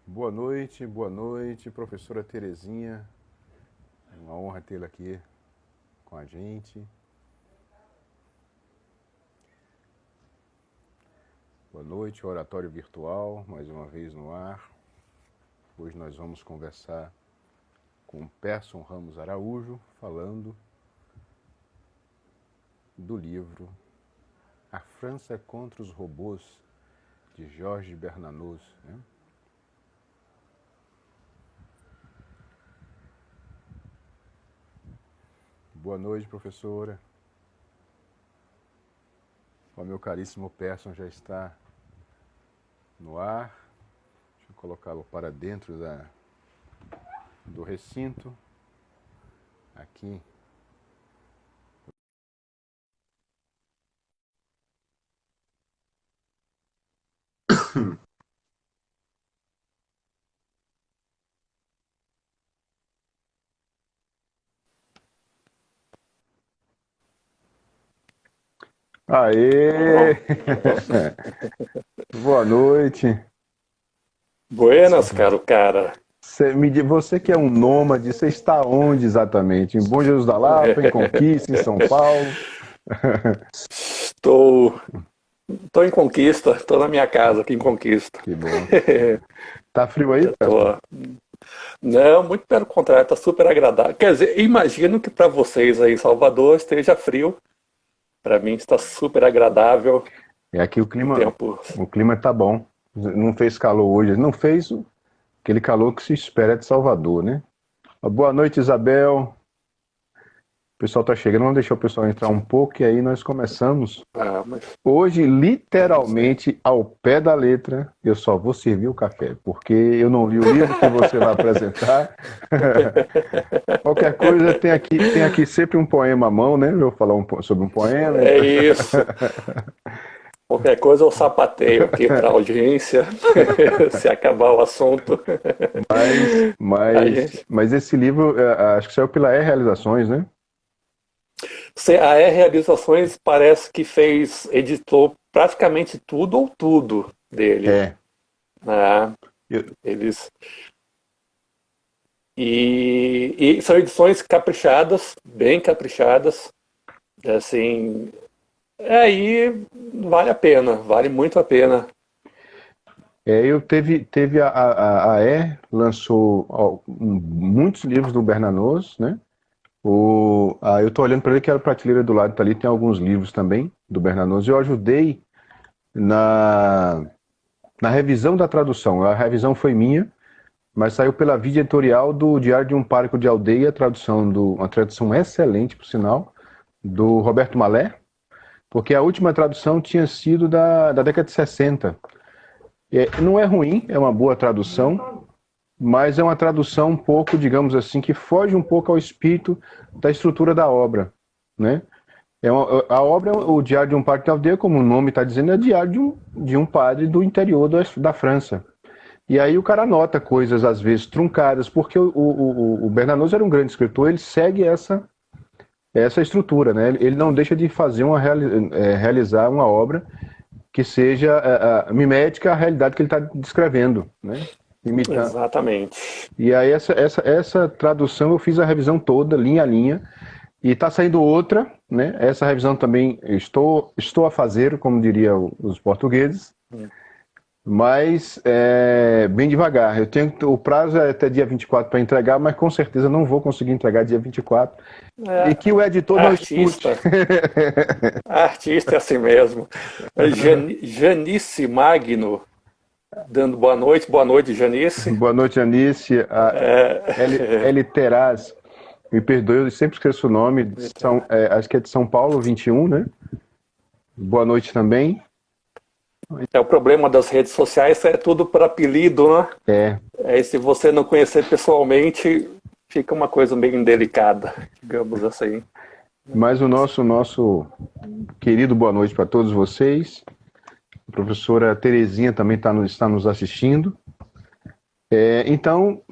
Boa noite, professora Terezinha. É uma honra tê-la aqui com a gente. Boa noite, Oratório Virtual, mais uma vez no ar. Hoje nós vamos conversar com Persson Ramos Araújo, falando do livro A França contra os Robôs, de Georges Bernanos, né? Boa noite, professora. O meu caríssimo Persson já está no ar. Deixa eu colocá-lo para dentro do recinto. Aqui. Aê! Boa noite. Buenas, caro cara. Você que é um nômade, você está onde exatamente? Em Bom Jesus da Lapa, em Conquista, em São Paulo? Estou em Conquista, estou na minha casa aqui em Conquista. Que bom. Tá frio aí, Persson? Não, muito pelo contrário, está super agradável. Quer dizer, imagino que para vocês aí em Salvador esteja frio. Para mim está super agradável. Aqui o clima tá bom. Não fez calor hoje, não fez aquele calor que se espera de Salvador, né? Boa noite, Isabel. O pessoal tá chegando, vamos deixar o pessoal entrar um pouco e aí nós começamos. Hoje, literalmente, ao pé da letra, eu só vou servir o café, porque eu não li o livro que você vai apresentar. Qualquer coisa, tem aqui sempre um poema à mão, né? Eu vou falar sobre um poema. É isso. Qualquer coisa eu sapateio aqui para a audiência, se acabar o assunto. Mas esse livro, acho que saiu pela Realizações, né? A Realizações parece que editou praticamente tudo ou tudo dele. Eles... E são edições caprichadas, bem caprichadas, assim... Aí vale a pena, vale muito a pena. Teve a lançou muitos livros do Bernanos, né? Eu estou olhando para ele, que a prateleira do lado tá ali, tem alguns livros também do Bernanos. Eu ajudei na revisão da tradução. A revisão foi minha, mas saiu pela Vídeo Editorial do Diário de um Pároco de Aldeia, uma tradução excelente, por sinal, do Roberto Malé, porque a última tradução tinha sido da década de 60. Não é ruim, é uma boa tradução, mas é uma tradução um pouco, digamos assim, que foge um pouco ao espírito da estrutura da obra, né? A obra, o Diário de um Pároco de Aldeia, como o nome está dizendo, é diário de um padre do interior da França. E aí o cara nota coisas, às vezes, truncadas, porque o Bernanos era um grande escritor, ele segue essa estrutura, né? Ele não deixa de fazer realizar uma obra que seja mimética à realidade que ele está descrevendo, né? Imitando. Exatamente. E aí essa tradução eu fiz a revisão toda, linha a linha, e está saindo outra, né? Essa revisão também estou a fazer, como diriam os portugueses, mas bem devagar. O prazo é até dia 24 para entregar, mas com certeza não vou conseguir entregar dia 24. E que o editor não escute. Artista é assim mesmo. Janice Magno, dando boa noite, Janice. Boa noite, Janice. L. Teraz, me perdoe, eu sempre esqueço o nome, acho que é de São Paulo, 21, né? Boa noite também. O problema das redes sociais é tudo por apelido, né? Aí se você não conhecer pessoalmente, fica uma coisa meio indelicada, digamos assim. Mas o nosso querido boa noite para todos vocês. A professora Terezinha também está nos assistindo. Então,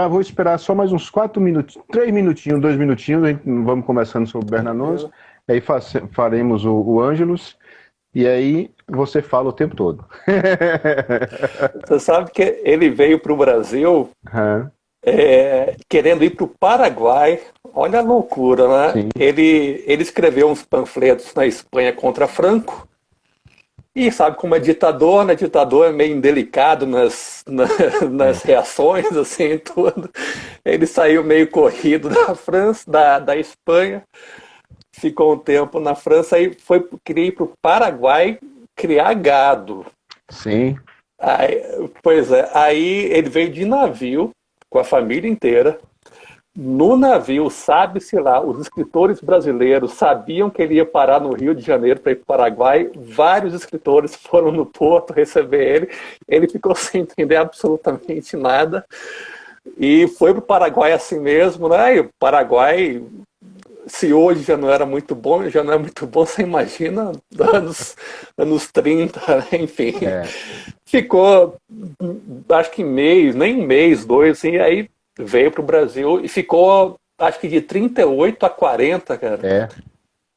vou esperar só mais uns 4 minutos, 3 minutinhos, 2 minutinhos, vamos conversando sobre Bernanos, aí faremos o Ângelus, e aí você fala o tempo todo. Você sabe que ele veio para o Brasil querendo ir para o Paraguai, olha a loucura, né? Sim. Ele escreveu uns panfletos na Espanha contra Franco, e sabe como é ditador, né? Ditador é meio indelicado nas reações, assim, tudo. Ele saiu meio corrido da França, da Espanha, ficou um tempo na França e queria ir para o Paraguai criar gado. Sim. Aí ele veio de navio com a família inteira. No navio, sabe-se lá, os escritores brasileiros sabiam que ele ia parar no Rio de Janeiro para ir para o Paraguai. Vários escritores foram no porto receber ele. Ele ficou sem entender absolutamente nada. E foi para o Paraguai assim mesmo, né? E o Paraguai, se hoje já não era muito bom, já não é muito bom, você imagina, anos 30, né? Enfim. Ficou, acho que nem um mês, 2, assim, aí veio para o Brasil e ficou, acho que de 38 a 40, cara.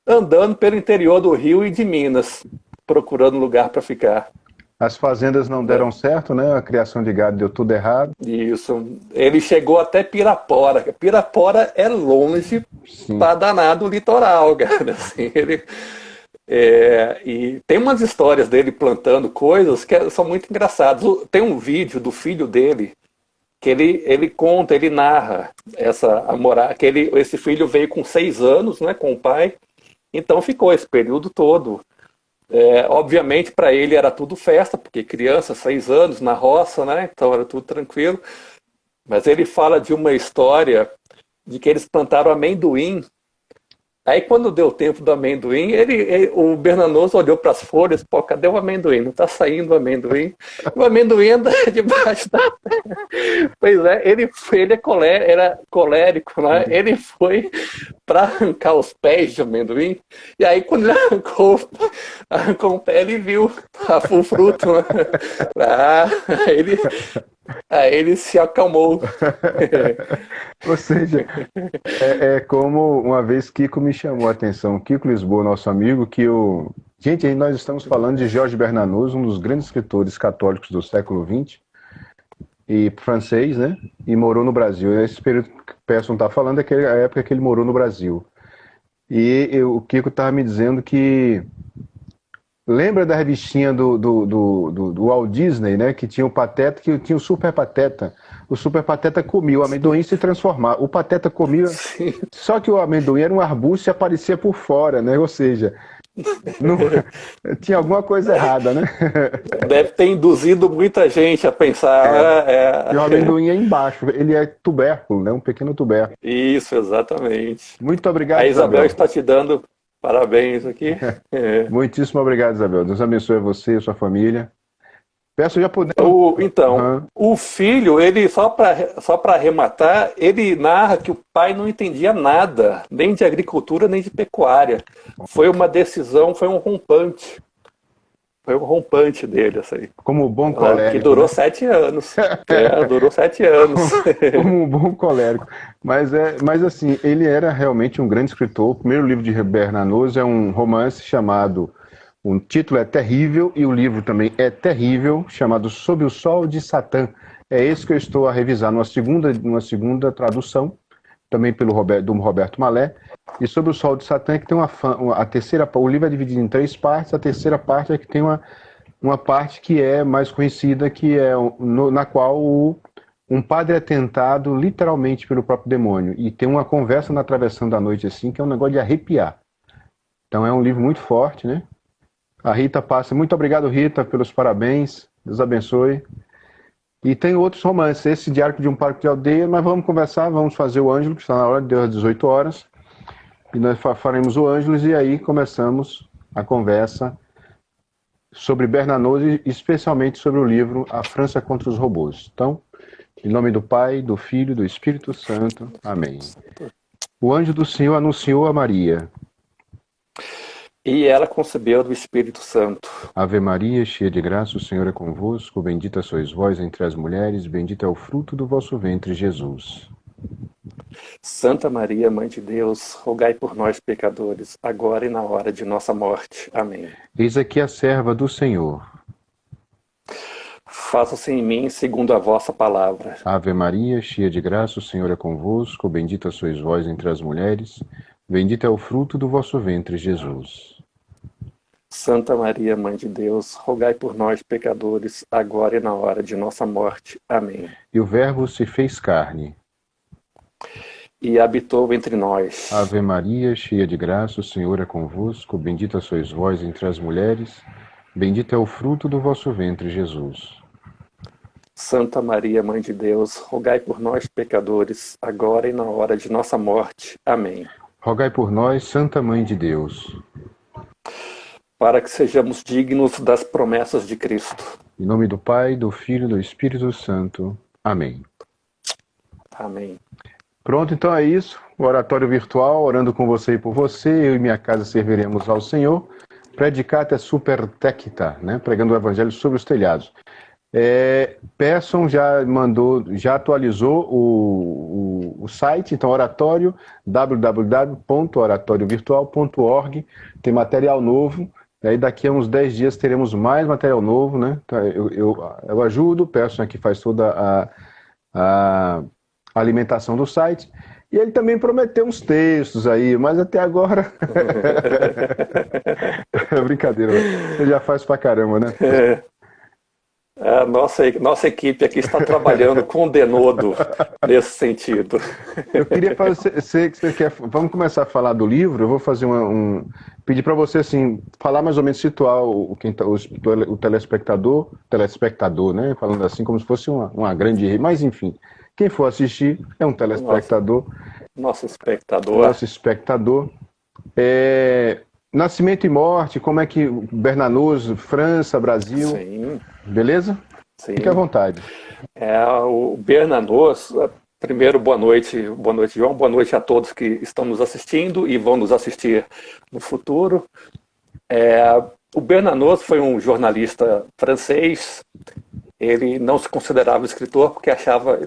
Andando pelo interior do Rio e de Minas, procurando lugar para ficar. As fazendas não deram certo, né? A criação de gado deu tudo errado. Isso. Ele chegou até Pirapora. Pirapora é longe para danar do litoral, cara. Assim, e tem umas histórias dele plantando coisas que são muito engraçadas. Tem um vídeo do filho dele que ele conta, ele narra que esse filho veio com 6 anos, né, com o pai, então ficou esse período todo. Obviamente para ele era tudo festa, porque criança, 6 anos, na roça, né, então era tudo tranquilo, mas ele fala de uma história de que eles plantaram amendoim. Aí quando deu tempo do amendoim, o Bernanos olhou para as folhas, pô, cadê o amendoim? Não está saindo o amendoim. O amendoim anda debaixo da terra. Pois é, ele era colérico, né? Ele foi para arrancar os pés de amendoim, e aí quando ele arrancou o pé, ele viu o fruto, né? Aí ele se acalmou. Ou seja, como uma vez Kiko me chamou a atenção, Kiko Lisboa, nosso amigo, Gente, aí nós estamos falando de Jorge Bernanos, um dos grandes escritores católicos do século XX, e francês, né? E morou no Brasil. Esse período que o Persson está falando é a época que ele morou no Brasil. E o Kiko estava me dizendo que lembra da revistinha do Walt Disney, né? Que tinha o Pateta, que tinha o Super Pateta. O Super Pateta comia, o amendoim se transformava. O Pateta comia, só que o amendoim era um arbusto e aparecia por fora, né? Ou seja, tinha alguma coisa errada, né? Deve ter induzido muita gente a pensar. E o amendoim é embaixo, ele é tubérculo, né? Um pequeno tubérculo. Isso, exatamente. Muito obrigado, a Isabel está te dando parabéns aqui. Muitíssimo obrigado, Isabel. Deus abençoe você e a sua família. Peço já poder. O filho, ele só para arrematar, ele narra que o pai não entendia nada, nem de agricultura, nem de pecuária. Foi uma decisão, foi um rompante. Foi um rompante dele, assim. Como um bom colérico. Que durou 7 anos. Durou 7 anos. Como um bom colérico. Mas assim, ele era realmente um grande escritor. O primeiro livro de Bernanos é um romance chamado... O título é terrível e o livro também é terrível, chamado Sob o Sol de Satã. É esse que eu estou a revisar numa segunda tradução, também do Roberto Malé. E Sob o Sol de Satã é que tem a terceira, o livro é dividido em 3 partes, a terceira parte é que tem uma parte que é mais conhecida, que é na qual um padre é tentado literalmente pelo próprio demônio. E tem uma conversa na Travessão da Noite, assim, que é um negócio de arrepiar. Então é um livro muito forte, né? A Rita passa. Muito obrigado, Rita, pelos parabéns. Deus abençoe. E tem outros romances. Esse Diário de um Parque de Aldeia, mas vamos conversar, vamos fazer o Ângelo, que está na hora, deu às 18 horas. E nós faremos o Ângelo e aí começamos a conversa sobre Bernanos e especialmente sobre o livro A França contra os Robôs. Então, em nome do Pai, do Filho e do Espírito Santo. Amém. O anjo do Senhor anunciou a Maria. E ela concebeu do Espírito Santo. Ave Maria, cheia de graça, o Senhor é convosco, bendita sois vós entre as mulheres, bendito é o fruto do vosso ventre, Jesus. Santa Maria, Mãe de Deus, rogai por nós, pecadores, agora e na hora de nossa morte. Amém. Eis aqui a serva do Senhor. Faça-se em mim segundo a vossa palavra. Ave Maria, cheia de graça, o Senhor é convosco, bendita sois vós entre as mulheres, bendito é o fruto do vosso ventre, Jesus. Santa Maria, Mãe de Deus, rogai por nós, pecadores, agora e na hora de nossa morte. Amém. E o Verbo se fez carne. E habitou entre nós. Ave Maria, cheia de graça, o Senhor é convosco, bendita sois vós entre as mulheres, bendito é o fruto do vosso ventre, Jesus. Santa Maria, Mãe de Deus, rogai por nós, pecadores, agora e na hora de nossa morte. Amém. Rogai por nós, Santa Mãe de Deus. Para que sejamos dignos das promessas de Cristo. Em nome do Pai, do Filho e do Espírito Santo. Amém. Amém. Pronto, então é isso. O oratório virtual, orando com você e por você. Eu e minha casa serviremos ao Senhor. Predicata super tecta, né? Pregando o Evangelho sobre os telhados. Pearson já atualizou o site, então oratório, www.oratoriovirtual.org, tem material novo, e aí daqui a uns 10 dias teremos mais material novo, né? Eu ajudo, o Pearson aqui faz toda a alimentação do site, e ele também prometeu uns textos aí, mas até agora... É brincadeira, você já faz pra caramba, né? A nossa equipe aqui está trabalhando com o Denodo nesse sentido. Eu queria fazer, você quer, vamos começar a falar do livro. Eu vou fazer pedir para você assim falar mais ou menos, situar o telespectador, né? Falando assim como se fosse uma grande, mas enfim, quem for assistir é um telespectador. Nosso espectador. Nascimento e morte, como é que Bernanos, França, Brasil. Sim. Beleza? Sim. Fique à vontade. O Bernanos, primeiro, boa noite, João, boa noite a todos que estão nos assistindo e vão nos assistir no futuro. O Bernanos foi um jornalista francês, ele não se considerava escritor porque achava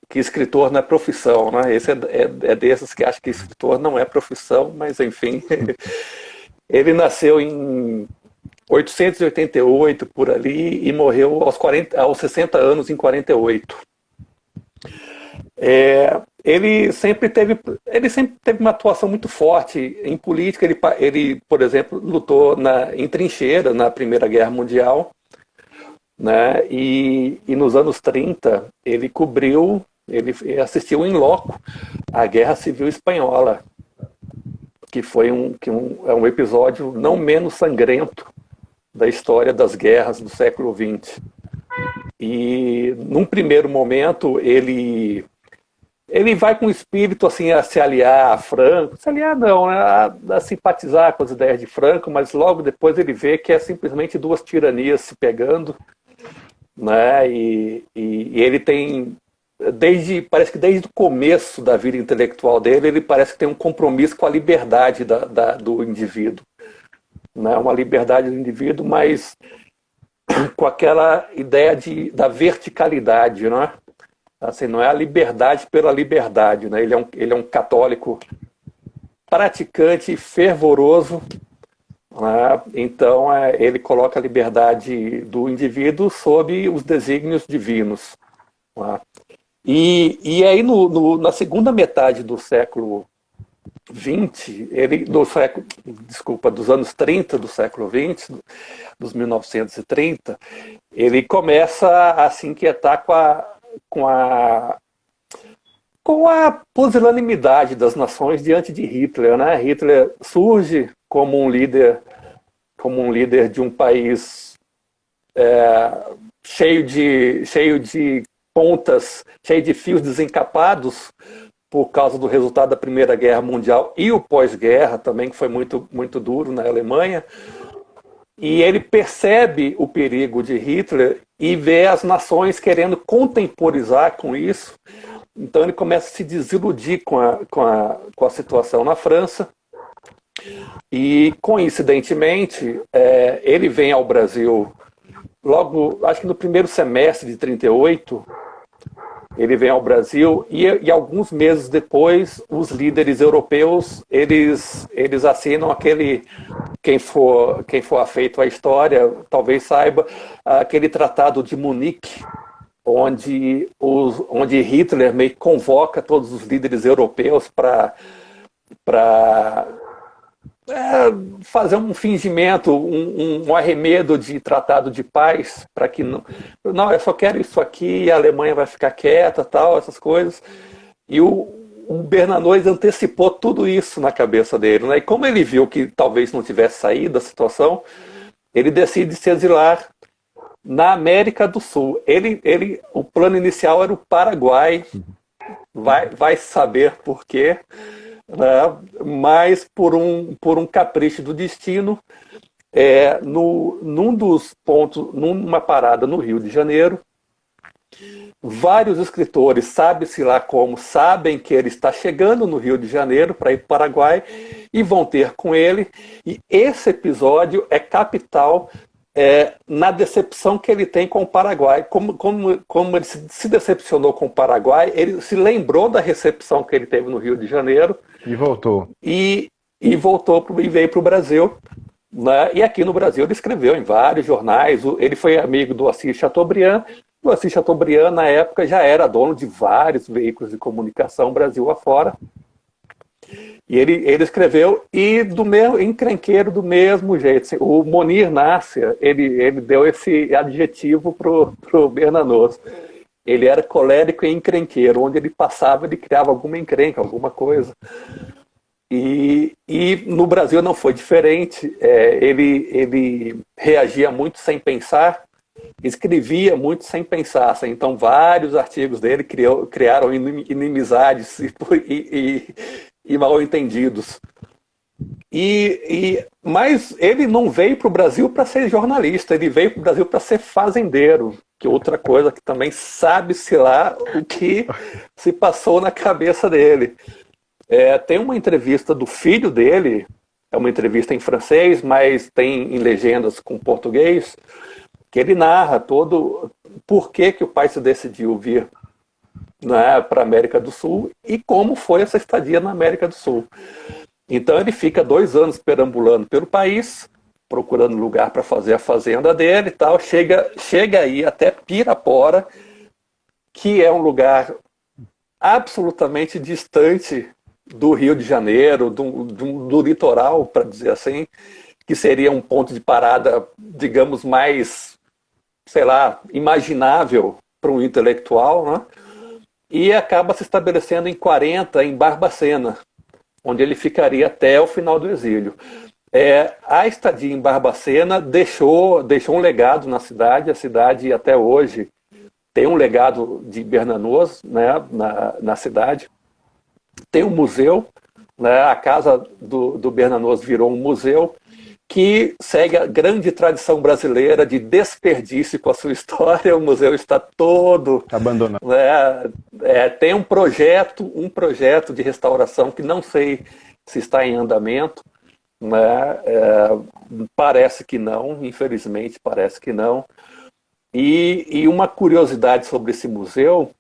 que escritor não é profissão, né? Esse é desses que acha que escritor não é profissão, mas enfim. Ele nasceu em 888, por ali, e morreu aos 60 anos, em 48. Ele sempre teve uma atuação muito forte em política. Ele, por exemplo, lutou em trincheira na Primeira Guerra Mundial, né? E nos anos 30, ele assistiu em loco à Guerra Civil Espanhola, que foi um episódio não menos sangrento da história das guerras do século XX. E, num primeiro momento, ele vai com o espírito assim, a se aliar a Franco, se aliar não, né, a simpatizar com as ideias de Franco, mas logo depois ele vê que é simplesmente duas tiranias se pegando, né, e ele tem... Parece que desde o começo da vida intelectual dele, ele parece que tem um compromisso com a liberdade do indivíduo. Né? Uma liberdade do indivíduo, mas com aquela ideia da verticalidade. Né? Assim, não é a liberdade pela liberdade. Né? Ele é um católico praticante e fervoroso. Né? Então, ele coloca a liberdade do indivíduo sob os desígnios divinos. Né? E aí, na segunda metade do século XX, dos anos 30 do século XX, dos 1930, ele começa a se inquietar com a pusilanimidade das nações diante de Hitler. Né? Hitler surge como um líder de um país cheio de pontas, cheio de fios desencapados por causa do resultado da Primeira Guerra Mundial e o pós-guerra também, que foi muito, muito duro na Alemanha. E ele percebe o perigo de Hitler e vê as nações querendo contemporizar com isso. Então ele começa a se desiludir com a situação na França. E, coincidentemente, ele vem ao Brasil logo, acho que no primeiro semestre de 38, ele vem ao Brasil e alguns meses depois, os líderes europeus, eles assinam aquele, quem for afeito à história, talvez saiba, aquele Tratado de Munique, onde Hitler meio que convoca todos os líderes europeus para fazer um fingimento, um arremedo de tratado de paz, para que não, eu só quero isso aqui, e a Alemanha vai ficar quieta, tal, essas coisas. E o Bernanos antecipou tudo isso na cabeça dele, né? E como ele viu que talvez não tivesse saído da situação, ele decide se exilar na América do Sul. O plano inicial era o Paraguai, vai saber por quê, né? Mas por um capricho do destino, num dos pontos, numa parada no Rio de Janeiro, vários escritores, sabe-se lá como, sabem que ele está chegando no Rio de Janeiro para ir para o Paraguai e vão ter com ele. E esse episódio é capital na decepção que ele tem com o Paraguai. Como ele se decepcionou com o Paraguai, ele se lembrou da recepção que ele teve no Rio de Janeiro. E voltou. E voltou e veio para o Brasil. Né? E aqui no Brasil ele escreveu em vários jornais. Ele foi amigo do Assis Chateaubriand. O Assis Chateaubriand, na época, já era dono de vários veículos de comunicação Brasil afora. E ele escreveu, e encrenqueiro do mesmo jeito. Assim, o Monir Nácia, ele deu esse adjetivo pro Bernanos. Ele era colérico e encrenqueiro. Onde ele passava, ele criava alguma encrenca, alguma coisa. E no Brasil não foi diferente. Ele reagia muito sem pensar, escrevia muito sem pensar. Assim, então, vários artigos dele criaram inimizades e mal entendidos. Mas ele não veio para o Brasil para ser jornalista, ele veio para o Brasil para ser fazendeiro, que é outra coisa que também sabe-se lá o que se passou na cabeça dele. Tem uma entrevista do filho dele, é uma entrevista em francês, mas tem em legendas com português, que ele narra todo por que o pai se decidiu vir, né, para a América do Sul e como foi essa estadia na América do Sul. Então ele fica 2 anos perambulando pelo país, procurando lugar para fazer a fazenda dele e tal, chega aí até Pirapora, que é um lugar absolutamente distante do Rio de Janeiro, do litoral, para dizer assim, que seria um ponto de parada, digamos, mais, sei lá, imaginável para um intelectual, né? E acaba se estabelecendo em 40, em Barbacena, onde ele ficaria até o final do exílio. A estadia em Barbacena deixou um legado na cidade. A cidade, até hoje, tem um legado de Bernanos, né, na cidade. Tem um museu, né, a casa do Bernanos virou um museu, que segue a grande tradição brasileira de desperdício com a sua história. O museu está todo abandonado. Tem um projeto de restauração que não sei se está em andamento, né? Parece que não, infelizmente parece que não. E uma curiosidade sobre esse museu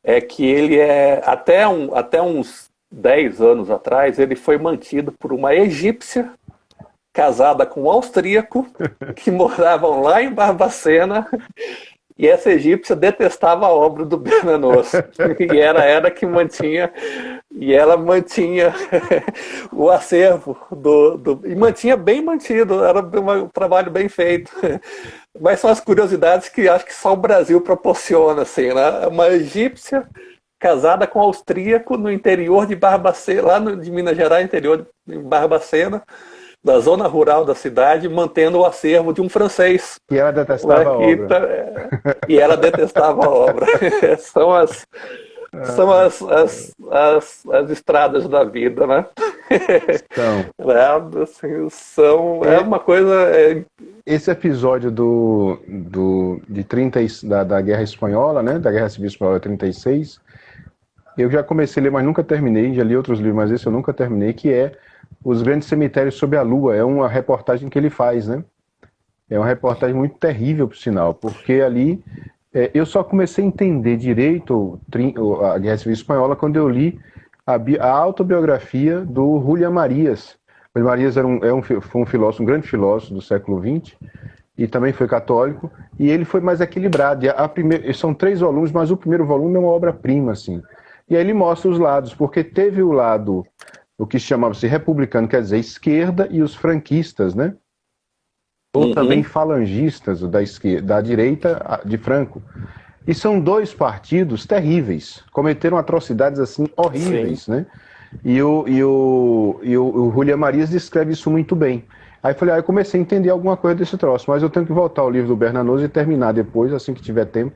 é que ele até uns 10 anos atrás, ele foi mantido por uma egípcia casada com um austríaco, que moravam lá em Barbacena, e essa egípcia detestava a obra do Bernanos. E era ela que mantinha, e ela mantinha o acervo e mantinha bem mantido, era um trabalho bem feito. Mas são as curiosidades que acho que só o Brasil proporciona, assim, né? Uma egípcia casada com um austríaco no interior de Barbacena, lá de Minas Gerais, interior de Barbacena, da zona rural da cidade, mantendo o acervo de um francês. E ela detestava a obra. E ela detestava a obra. São as estradas da vida, né? É uma coisa... Esse episódio da Guerra Espanhola, né? Da Guerra Civil Espanhola 36, eu já comecei a ler, mas nunca terminei. Já li outros livros, mas esse eu nunca terminei, que é Os Grandes Cemitérios sob a Lua. É uma reportagem que ele faz, né? É uma reportagem muito terrível, por sinal, porque ali eu só comecei a entender direito a Guerra Civil Espanhola quando eu li a autobiografia do Julián Marías. Julián Marías foi um filósofo, um grande filósofo do século XX, e também foi católico, e ele foi mais equilibrado. São 3 volumes, mas o primeiro volume é uma obra-prima, assim. E aí ele mostra os lados, porque teve o lado, o que chamava-se republicano, quer dizer, esquerda, e os franquistas, né? Ou também falangistas da esquerda, da direita de Franco. E são 2 partidos terríveis, cometeram atrocidades assim horríveis, Sim. né? E o Julián Marías descreve isso muito bem. Aí eu comecei a entender alguma coisa desse troço, mas eu tenho que voltar ao livro do Bernanos e terminar depois, assim que tiver tempo.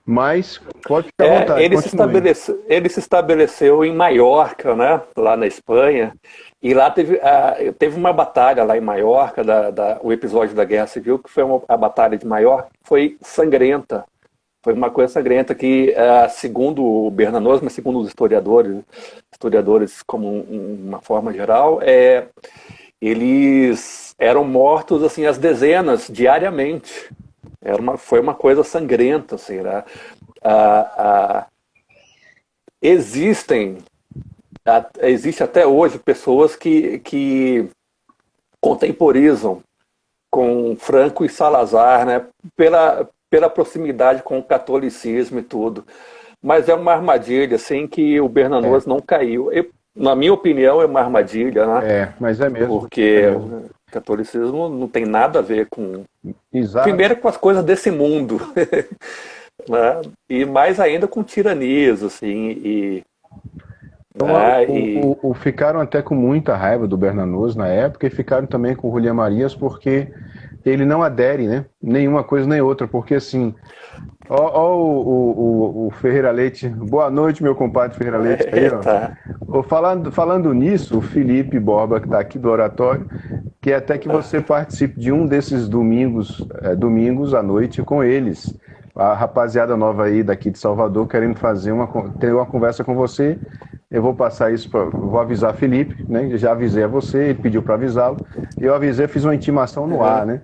Mas pode ficar à vontade, continue. Ele se estabeleceu em Maiorca, né, lá na Espanha, e lá teve uma batalha lá em Maiorca, o episódio da Guerra Civil, que foi a batalha de Maiorca, foi sangrenta. Foi uma coisa sangrenta que, segundo o Bernanos, mas segundo os historiadores como uma forma geral, eles eram mortos assim às dezenas diariamente. Foi uma coisa sangrenta, assim, né? Existe até hoje pessoas que contemporizam com Franco e Salazar, né? Pela proximidade com o catolicismo e tudo. Mas é uma armadilha, assim, que o Bernanos não caiu. Na minha opinião, é uma armadilha, né? Mas é mesmo. Porque É mesmo. o catolicismo não tem nada a ver com... Exato. Primeiro com as coisas desse mundo, né? E mais ainda com tiranias, assim, Então, ficaram até com muita raiva do Bernanos na época e ficaram também com o Julián Marías porque ele não adere, né? Nenhuma coisa nem outra, porque assim... o Ferreira Leite. Boa noite, meu compadre Ferreira Leite. Aí, ó. Tá. Falando nisso, o Felipe Borba, que está aqui do Oratório, quer até que você participe de um desses domingos à noite com eles. A rapaziada nova aí daqui de Salvador querendo ter uma conversa com você. Eu vou passar isso, vou avisar Felipe, né? Já avisei a você, ele pediu para avisá-lo. Eu avisei, fiz uma intimação no ar, né?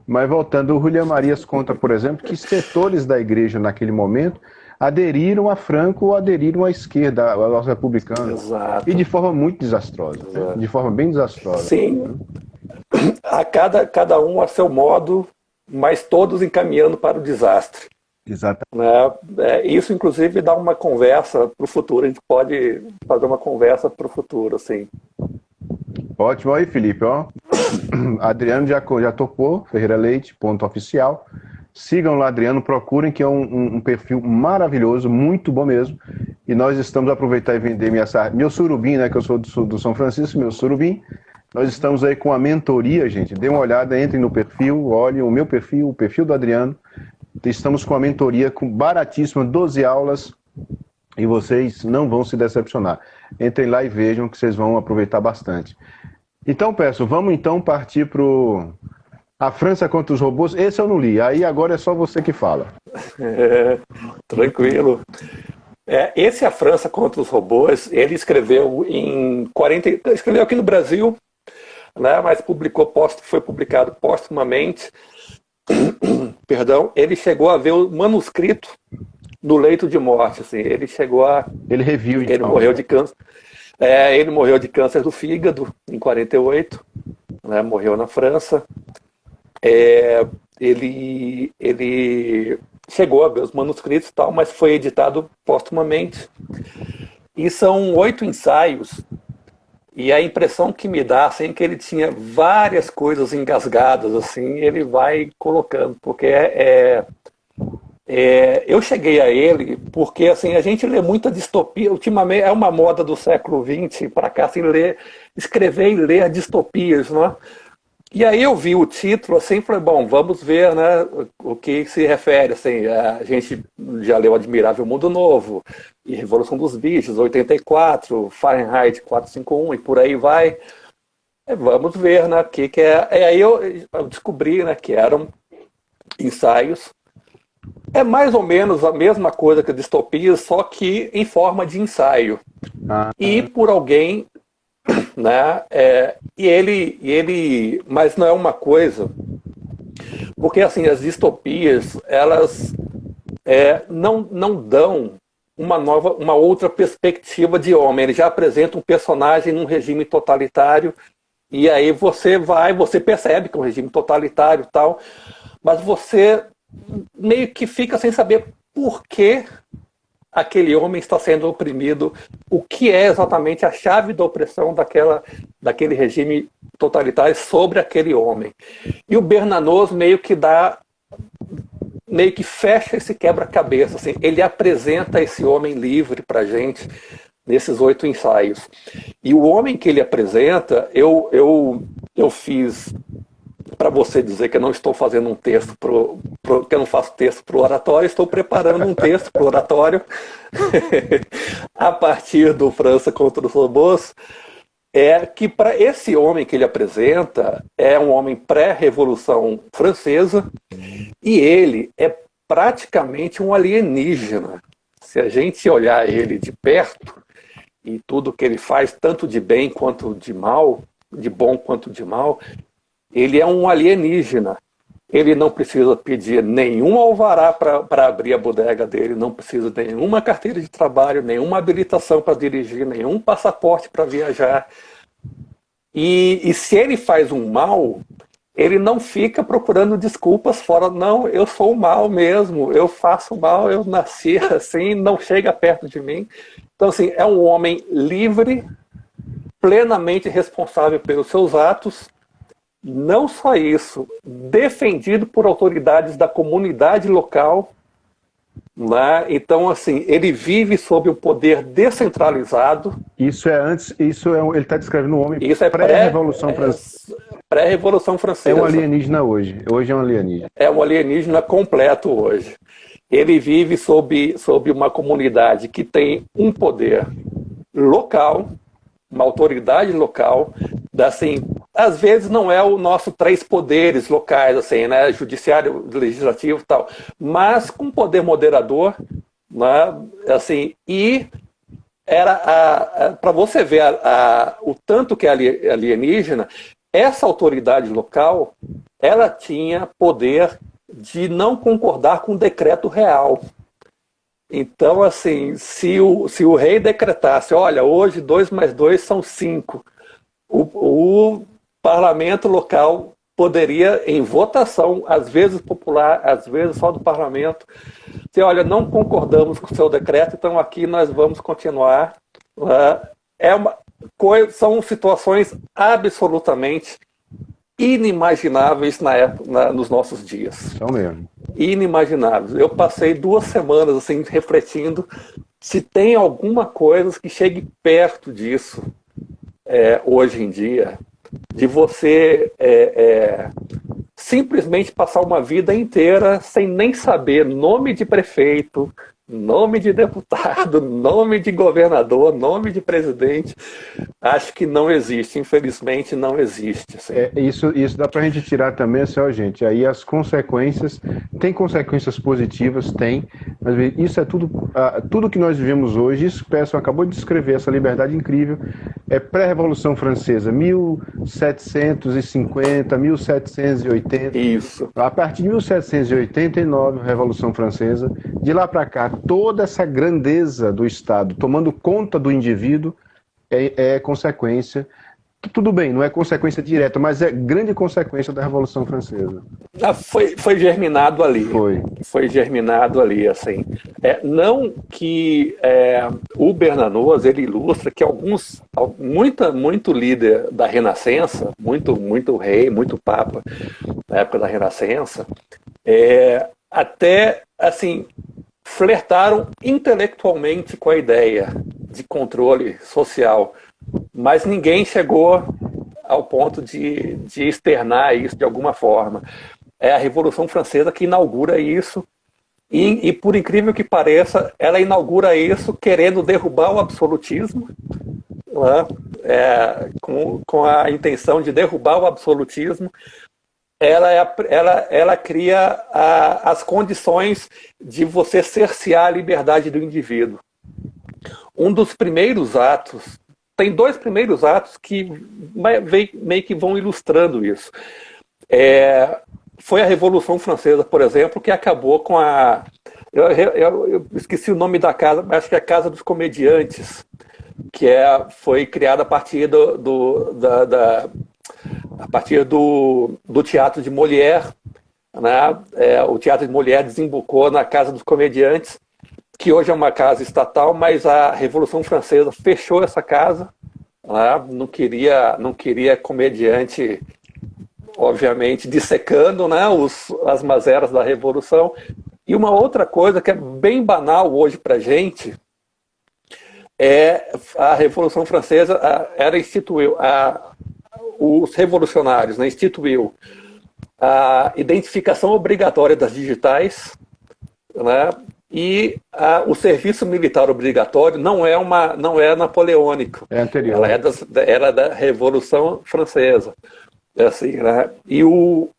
Mas voltando, o Julián Marías conta, por exemplo, que setores da igreja naquele momento aderiram a Franco ou aderiram à esquerda, aos republicanos. Exato. E de forma muito desastrosa, né? De forma bem desastrosa. Sim, cada um a seu modo, mas todos encaminhando para o desastre. Exatamente. Isso, inclusive, dá uma conversa para o futuro. A gente pode fazer uma conversa para o futuro, assim. Ótimo. Aí, Felipe, ó. Adriano já topou, Ferreira Leite, ponto oficial. Sigam lá, Adriano, procurem, que é um perfil maravilhoso, muito bom mesmo. E nós estamos a aproveitar e vender meu surubim, né, que eu sou do São Francisco, meu surubim. Nós estamos aí com a mentoria, gente. Dê uma olhada, entrem no perfil, olhem o meu perfil, o perfil do Adriano. Estamos com a mentoria baratíssima, 12 aulas, e vocês não vão se decepcionar. Entrem lá e vejam que vocês vão aproveitar bastante. Então, peço, vamos então partir para A França contra os Robôs. Esse eu não li, aí agora é só você que fala. Tranquilo. Esse A França contra os Robôs, ele escreveu escreveu aqui no Brasil, né, mas foi publicado póstumamente. Perdão, ele chegou a ver o manuscrito no leito de morte, assim, Ele reviu, então. Ele morreu de câncer. Ele morreu de câncer do fígado em 48, né, morreu na França. Ele chegou a ver os manuscritos e tal, mas foi editado póstumamente. E são 8 ensaios. E a impressão que me dá, assim, é que ele tinha várias coisas engasgadas, assim, ele vai colocando, porque eu cheguei a ele porque, assim, a gente lê muita distopia, ultimamente é uma moda do século XX para cá, assim, escrever e ler distopias, né? E aí eu vi o título, assim, falei, bom, vamos ver, né, o que se refere, assim, a gente já leu Admirável Mundo Novo, e Revolução dos Bichos, 84, Fahrenheit 451, e por aí vai. Vamos ver, né, o que é. Aí eu descobri, né, que eram ensaios. É mais ou menos a mesma coisa que a distopia, só que em forma de ensaio. E por alguém né? Mas não é uma coisa, porque assim as distopias elas não dão uma outra perspectiva de homem. Ele já apresenta um personagem num regime totalitário e aí você percebe que é um regime totalitário e tal, mas você meio que fica sem saber por que aquele homem está sendo oprimido, o que é exatamente a chave da opressão daquele regime totalitário sobre aquele homem. E o Bernanos meio que fecha esse quebra-cabeça. Assim, ele apresenta esse homem livre para a gente nesses 8 ensaios. E o homem que ele apresenta, eu fiz, para você dizer que eu não estou fazendo um texto, que eu não faço texto para o oratório, estou preparando um texto para o oratório a partir do França contra os Robôs, que para esse homem que ele apresenta é um homem pré-revolução francesa e ele é praticamente um alienígena. Se a gente olhar ele de perto e tudo que ele faz, tanto de bem quanto de mal, de bom quanto de mal, ele é um alienígena. Ele não precisa pedir nenhum alvará para abrir a bodega dele, não precisa de nenhuma carteira de trabalho, nenhuma habilitação para dirigir, nenhum passaporte para viajar. E se ele faz um mal, ele não fica procurando desculpas fora. Não, eu sou o mal mesmo, eu faço mal, eu nasci assim, não chega perto de mim. Então, assim, é um homem livre, plenamente responsável pelos seus atos. Não só isso, defendido por autoridades da comunidade local, né? Então, assim, ele vive sob o poder descentralizado. Isso é antes, ele está descrevendo um homem pré-revolução francesa. Pré-revolução francesa. É um alienígena hoje. Hoje é um alienígena. É um alienígena completo hoje. Ele vive sob uma comunidade que tem um poder local, uma autoridade local, assim, às vezes não é o nosso 3 poderes locais, assim, né, judiciário, legislativo e tal, mas com poder moderador, né, assim, e era para você ver o tanto que é alienígena, essa autoridade local, ela tinha poder de não concordar com o decreto real. Então, assim, se o rei decretasse, olha, hoje 2 mais 2 são 5, o parlamento local poderia, em votação, às vezes popular, às vezes só do parlamento, dizer, olha, não concordamos com o seu decreto, então aqui nós vamos continuar. São situações absolutamente inimagináveis nos nossos dias. São mesmo. Inimagináveis. Eu passei 2 semanas assim, refletindo se tem alguma coisa que chegue perto disso hoje em dia, de você simplesmente passar uma vida inteira sem nem saber nome de prefeito, nome de deputado, nome de governador, nome de presidente. Acho que não existe, infelizmente não existe. Assim. Isso dá pra gente tirar também, assim, ó, gente, aí as consequências, tem consequências positivas, tem, mas isso é tudo que nós vivemos hoje, isso que o Pearson acabou de descrever, essa liberdade incrível, é pré-revolução francesa, 1750, 1780. Isso. A partir de 1789, a Revolução Francesa, de lá para cá, toda essa grandeza do Estado tomando conta do indivíduo é consequência. Tudo bem, não é consequência direta, mas é grande consequência da Revolução Francesa. Foi germinado ali. Foi germinado ali, assim. Não que o Bernanos, ele ilustra que muito líder da Renascença, muito rei, muito papa na época da Renascença, até, assim, flertaram intelectualmente com a ideia de controle social, mas ninguém chegou ao ponto de externar isso de alguma forma. É a Revolução Francesa que inaugura isso, e por incrível que pareça, ela inaugura isso querendo derrubar o absolutismo, né? Com a intenção de derrubar o absolutismo. Ela cria as condições de você cercear a liberdade do indivíduo. Um dos primeiros atos tem dois primeiros atos que meio que vão ilustrando isso. Foi a Revolução Francesa, por exemplo, que acabou com a... Eu esqueci o nome da casa, mas acho que é a Casa dos Comediantes, que foi criada a partir a partir do Teatro de Molière, né? O Teatro de Molière desembocou na Casa dos Comediantes, que hoje é uma casa estatal, mas a Revolução Francesa fechou essa casa, né? Não queria comediante, obviamente, dissecando, né, as mazelas da Revolução. E uma outra coisa que é bem banal hoje para a gente a Revolução Francesa instituiu, os revolucionários, né, instituiu a identificação obrigatória das digitais, né, e o serviço militar obrigatório não é napoleônico. É anterior. Ela era da Revolução Francesa. Assim, né? E o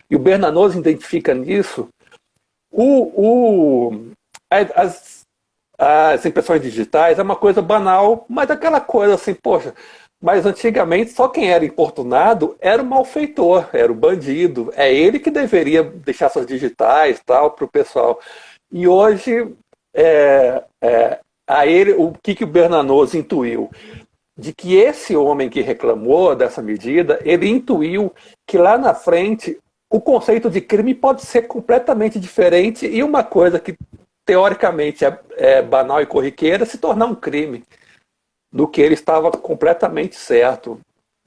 Bernanos identifica nisso as impressões digitais. É uma coisa banal, mas aquela coisa assim, poxa, mas antigamente só quem era importunado era o malfeitor, era o bandido. É ele que deveria deixar suas digitais tal para o pessoal. E hoje, o que o Bernanos intuiu? De que esse homem que reclamou dessa medida, ele intuiu que lá na frente o conceito de crime pode ser completamente diferente e uma coisa que teoricamente é banal e corriqueira se tornar um crime, do que ele estava completamente certo.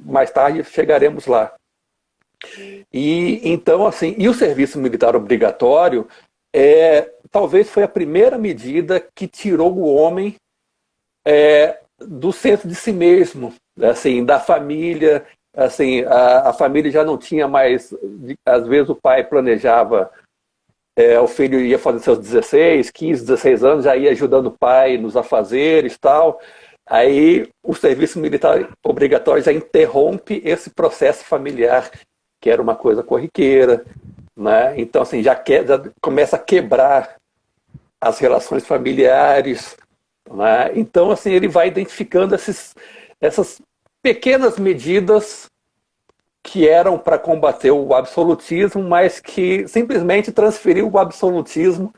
Mais tarde chegaremos lá. E então, assim, e o serviço militar obrigatório talvez foi a primeira medida que tirou o homem do centro de si mesmo, assim, da família. Assim, a família já não tinha mais, às vezes o pai planejava, o filho ia fazer seus 16, 15, 16 anos, já ia ajudando o pai nos afazeres e tal. Aí o serviço militar obrigatório já interrompe esse processo familiar, que era uma coisa corriqueira, né? Então, assim, já começa a quebrar as relações familiares, né? Então, assim, ele vai identificando essas pequenas medidas que eram para combater o absolutismo, mas que simplesmente transferiu o absolutismo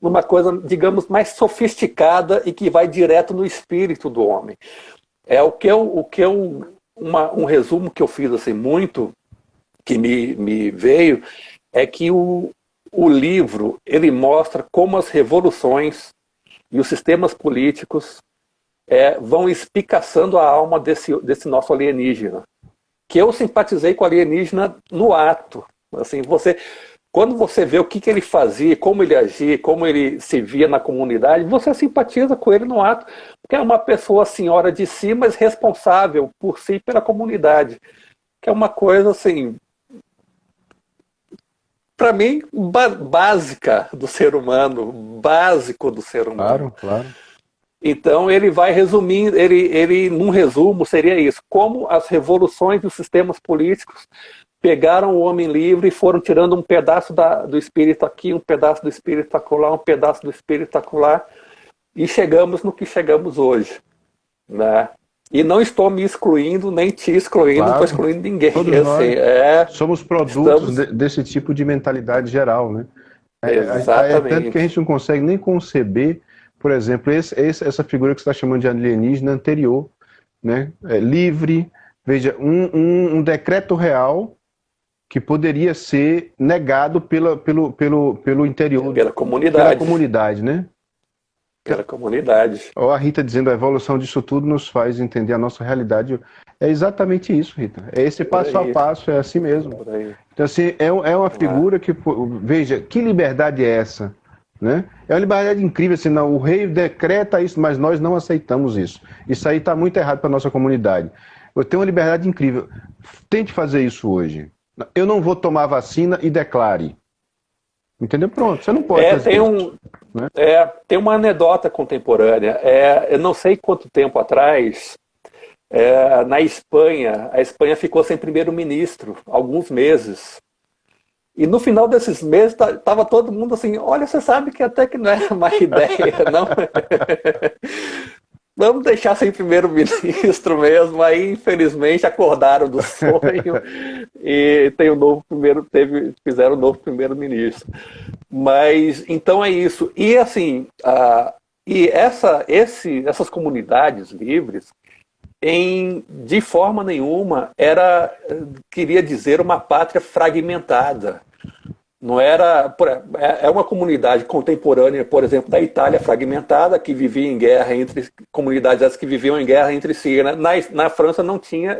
numa coisa, digamos, mais sofisticada e que vai direto no espírito do homem. Um resumo que eu fiz assim muito, que me veio, é que o livro ele mostra como as revoluções e os sistemas políticos vão espicaçando a alma desse nosso alienígena. Que eu simpatizei com o alienígena no ato. Assim, quando você vê o que ele fazia, como ele agia, como ele se via na comunidade, você simpatiza com ele no ato, porque é uma pessoa senhora de si, mas responsável por si e pela comunidade. Que é uma coisa, assim, para mim, básica do ser humano, básico do ser humano. Claro, claro. Então ele vai resumindo, ele num resumo seria isso, como as revoluções dos sistemas políticos pegaram o homem livre e foram tirando um pedaço do espírito aqui, um pedaço do espírito acolá, um pedaço do espírito acolá, e chegamos no que chegamos hoje, né? E não estou me excluindo, nem te excluindo, Claro. não estou excluindo ninguém. Todos nós somos produtos desse tipo de mentalidade geral, né? Exatamente. Tanto que a gente não consegue nem conceber, por exemplo, essa figura que você está chamando de alienígena anterior, né? Livre, veja, um decreto real que poderia ser negado pelo interior. Pela comunidade. Pela comunidade, né? Pela comunidade. Ó, a Rita dizendo, a evolução disso tudo nos faz entender a nossa realidade. É exatamente isso, Rita. É esse passo a passo, é assim mesmo. Então, assim, é uma figura que, veja, que liberdade é essa? Né? É uma liberdade incrível, assim, não, o rei decreta isso, mas nós não aceitamos isso. Isso aí está muito errado para a nossa comunidade. Eu tenho uma liberdade incrível. Tente fazer isso hoje. Eu não vou tomar vacina e declare. Entendeu? Pronto, você não pode fazer isso. Tem uma anedota contemporânea. Eu não sei quanto tempo atrás, na Espanha, a Espanha ficou sem primeiro-ministro, alguns meses. E no final desses meses, estava todo mundo assim, olha, você sabe que até que não é uma ideia, não? vamos deixar sem primeiro-ministro mesmo. Aí, infelizmente, acordaram do sonho e tem fizeram um novo primeiro-ministro. Mas, então é isso. E, assim, essas comunidades livres, de forma nenhuma, queria dizer uma pátria fragmentada. Não era. É uma comunidade contemporânea, por exemplo, da Itália fragmentada, que vivia em guerra entre comunidades essas que viviam em guerra entre si. Né? Na França não tinha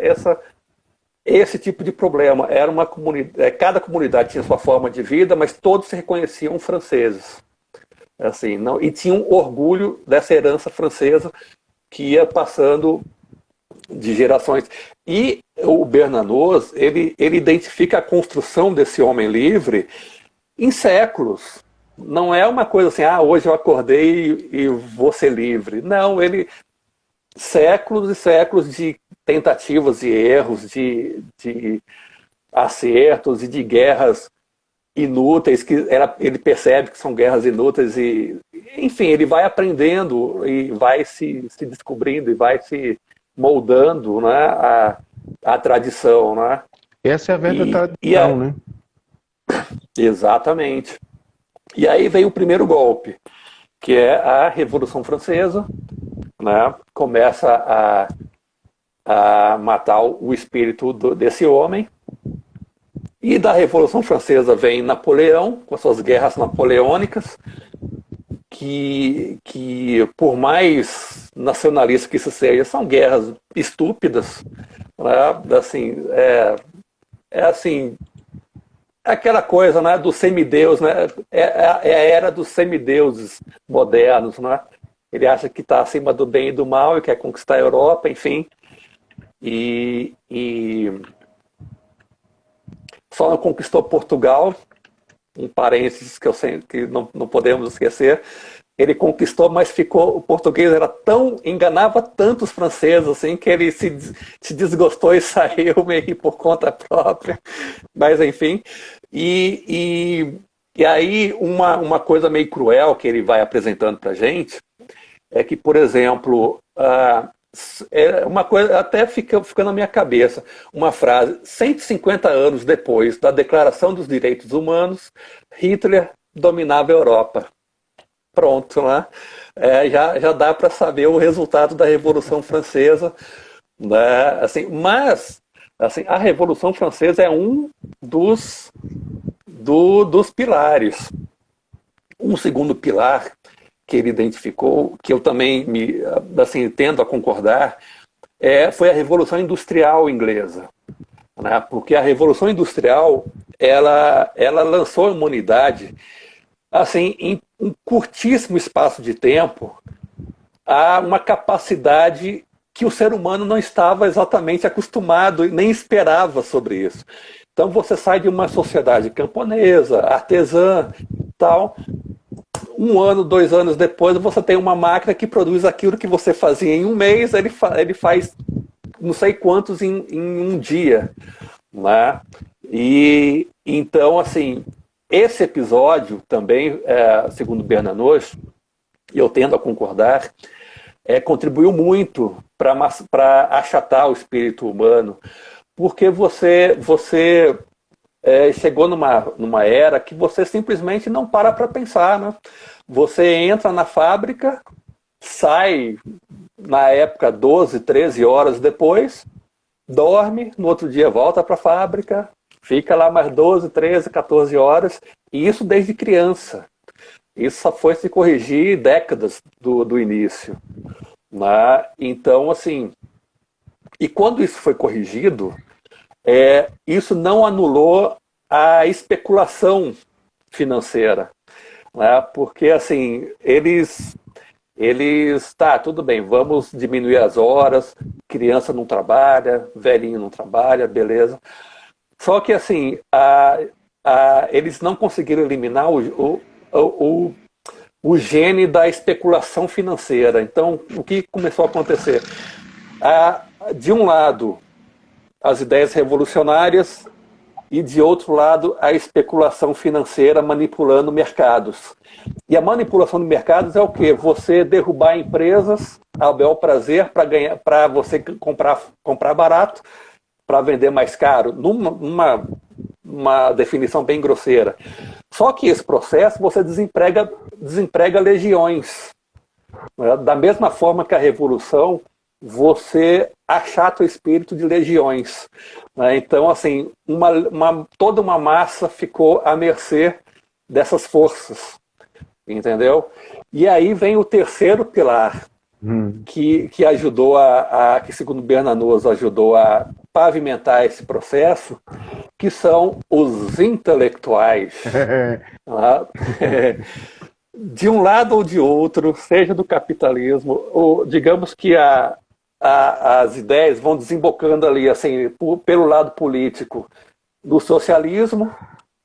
esse tipo de problema. Era uma comunidade, cada comunidade tinha sua forma de vida, mas todos se reconheciam franceses. Assim, não, e tinham orgulho dessa herança francesa que ia passando de gerações. E o Bernanos, ele identifica a construção desse homem livre em séculos. Não é uma coisa assim, hoje eu acordei e vou ser livre. Não, séculos e séculos de tentativas e erros, de acertos e de guerras inúteis, que ele percebe que são guerras inúteis e, enfim, ele vai aprendendo e vai se descobrindo e vai se moldando, né, a tradição, né? Essa é a verdadeira tradição, né? Exatamente. E aí vem o primeiro golpe, que é a Revolução Francesa, né? Começa a matar o espírito desse homem. E da Revolução Francesa vem Napoleão, com as suas guerras napoleônicas, que por mais nacionalista que isso seja, são guerras estúpidas, né? Assim, assim, aquela coisa, né, do semideus, né? É a era dos semideuses modernos, né? Ele acha que está acima do bem e do mal e quer conquistar a Europa, enfim. E só não conquistou Portugal, um parênteses que não podemos esquecer. Ele conquistou, mas o português enganava tanto os franceses, assim, que ele se desgostou e saiu meio por conta própria. Mas, enfim. E aí, uma coisa meio cruel que ele vai apresentando pra gente é que, por exemplo, é uma coisa até fica na minha cabeça, uma frase: 150 anos depois da Declaração dos Direitos Humanos, Hitler dominava a Europa. Pronto, né? Já dá para saber o resultado da Revolução Francesa, né? Assim, mas assim, a Revolução Francesa é um dos pilares. Um segundo pilar que ele identificou, que eu também tendo a concordar, foi a Revolução Industrial inglesa, né? Porque a Revolução Industrial ela lançou a humanidade, assim, em um curtíssimo espaço de tempo, a uma capacidade que o ser humano não estava exatamente acostumado e nem esperava sobre isso. Então você sai de uma sociedade camponesa, artesã, tal. 1 ano, 2 anos depois, você tem uma máquina que produz aquilo que você fazia em um mês, ele faz não sei quantos em um dia, né? E então, assim, esse episódio também, segundo Bernanos, e eu tendo a concordar, contribuiu muito para achatar o espírito humano, porque você chegou numa era que você simplesmente não para pensar, né? Você entra na fábrica, sai, na época, 12, 13 horas depois, dorme, no outro dia volta para a fábrica, fica lá mais 12, 13, 14 horas, e isso desde criança. Isso só foi se corrigir décadas do início. Né? Então, assim, e quando isso foi corrigido, isso não anulou a especulação financeira, né? Porque, assim, eles, tá, tudo bem, vamos diminuir as horas, criança não trabalha, velhinho não trabalha, beleza. Só que, assim, eles não conseguiram eliminar o gene da especulação financeira. Então, o que começou a acontecer? De um lado, as ideias revolucionárias, e de outro lado, a especulação financeira manipulando mercados. E a manipulação de mercados é o quê? Você derrubar empresas a bel prazer para você comprar barato, para vender mais caro, numa definição bem grosseira. Só que esse processo você desemprega legiões. Né? Da mesma forma que a revolução, você achata o espírito de legiões. Né? Então, assim, toda uma massa ficou à mercê dessas forças. Entendeu? E aí vem o terceiro pilar, que ajudou que segundo Bernanos, ajudou a pavimentar esse processo, que são os intelectuais. De um lado ou de outro, seja do capitalismo, ou digamos que as ideias vão desembocando ali, assim, pelo lado político, do socialismo,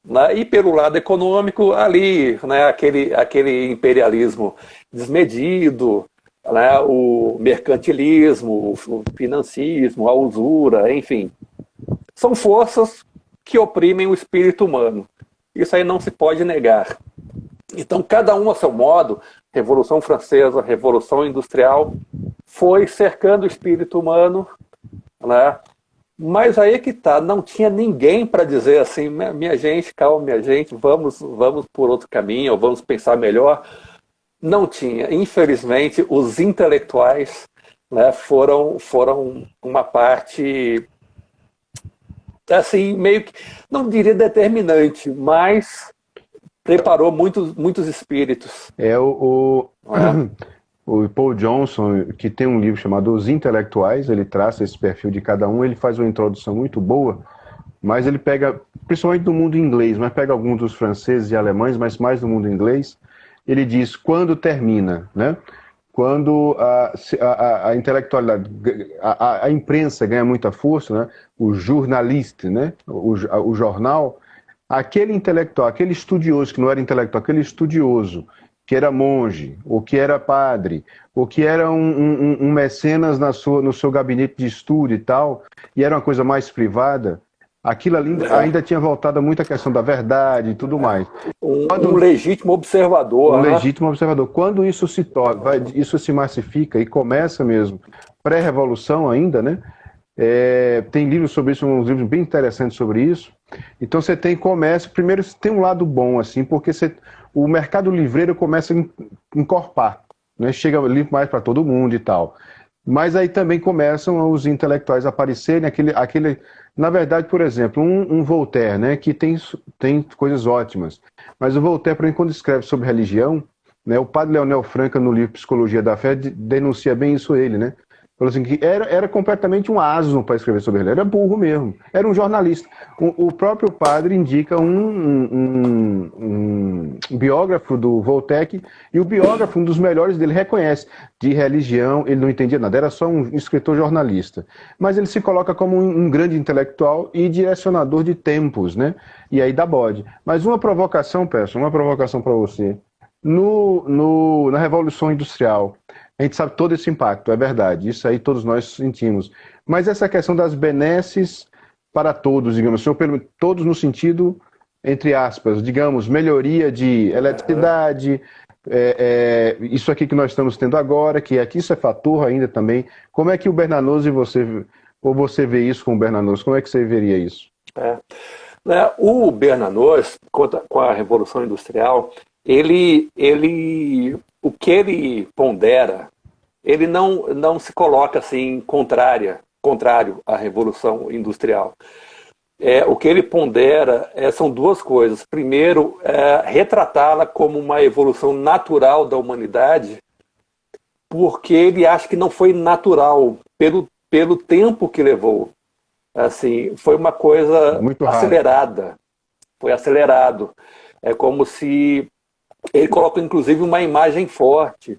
né, e pelo lado econômico, ali, né, aquele imperialismo desmedido, né, o mercantilismo, o financismo, a usura, enfim. São forças que oprimem o espírito humano. Isso aí não se pode negar. Então, cada um a seu modo, Revolução Francesa, Revolução Industrial, foi cercando o espírito humano, né? Mas aí que tá, não tinha ninguém para dizer assim, minha gente, calma, minha gente, vamos por outro caminho, ou vamos pensar melhor. Não tinha. Infelizmente, os intelectuais, né, foram uma parte, assim, meio que, não diria determinante, mas preparou muitos espíritos. O Paul Johnson, que tem um livro chamado Os Intelectuais, ele traça esse perfil de cada um, ele faz uma introdução muito boa, mas ele pega, principalmente do mundo inglês, mas pega alguns dos franceses e alemães, mas mais do mundo inglês, ele diz quando termina, né? Quando a intelectualidade, a imprensa ganha muita força, né? O jornalista, né? O jornal, aquele intelectual, aquele estudioso que não era intelectual, aquele estudioso que era monge, ou que era padre, ou que era um mecenas no seu gabinete de estudo e tal, e era uma coisa mais privada, aquilo ali ainda tinha voltado a muita questão da verdade e tudo mais. Um legítimo observador. Um legítimo observador. Quando isso se torna, isso se massifica e começa mesmo, pré-revolução ainda, né? Tem livros sobre isso, uns livros bem interessantes sobre isso. Então você tem comércio, primeiro tem um lado bom, assim, porque o mercado livreiro começa a encorpar, né? Chega livro mais para todo mundo e tal. Mas aí também começam os intelectuais a aparecerem, na verdade, por exemplo, um Voltaire, né, que tem coisas ótimas, mas o Voltaire, por exemplo, quando escreve sobre religião, né, o padre Leonel Franca, no livro Psicologia da Fé, denuncia bem isso ele, né? Falou assim, que era completamente um asno para escrever sobre ele, era burro mesmo, era um jornalista. O próprio padre indica um biógrafo do Voltaire, e o biógrafo, um dos melhores dele, reconhece, de religião, ele não entendia nada, era só um escritor jornalista. Mas ele se coloca como um grande intelectual e direcionador de tempos, né? E aí dá bode. Mas uma provocação, peço, uma provocação para você. Na Revolução Industrial, a gente sabe todo esse impacto, é verdade, isso aí todos nós sentimos. Mas essa questão das benesses para todos, digamos, todos no sentido, entre aspas, digamos, melhoria de eletricidade, isso aqui que nós estamos tendo agora, que aqui isso é fator ainda também. Como é que o Bernanos ou você vê isso com o Bernanos, como é que você veria isso? O Bernanos, com a Revolução Industrial, o que ele pondera, ele não se coloca assim contrário à Revolução Industrial. O que ele pondera são duas coisas. Primeiro, retratá-la como uma evolução natural da humanidade, porque ele acha que não foi natural pelo tempo que levou. Assim, foi uma coisa muito acelerada. Foi acelerado. É como se ele coloca, inclusive, uma imagem forte.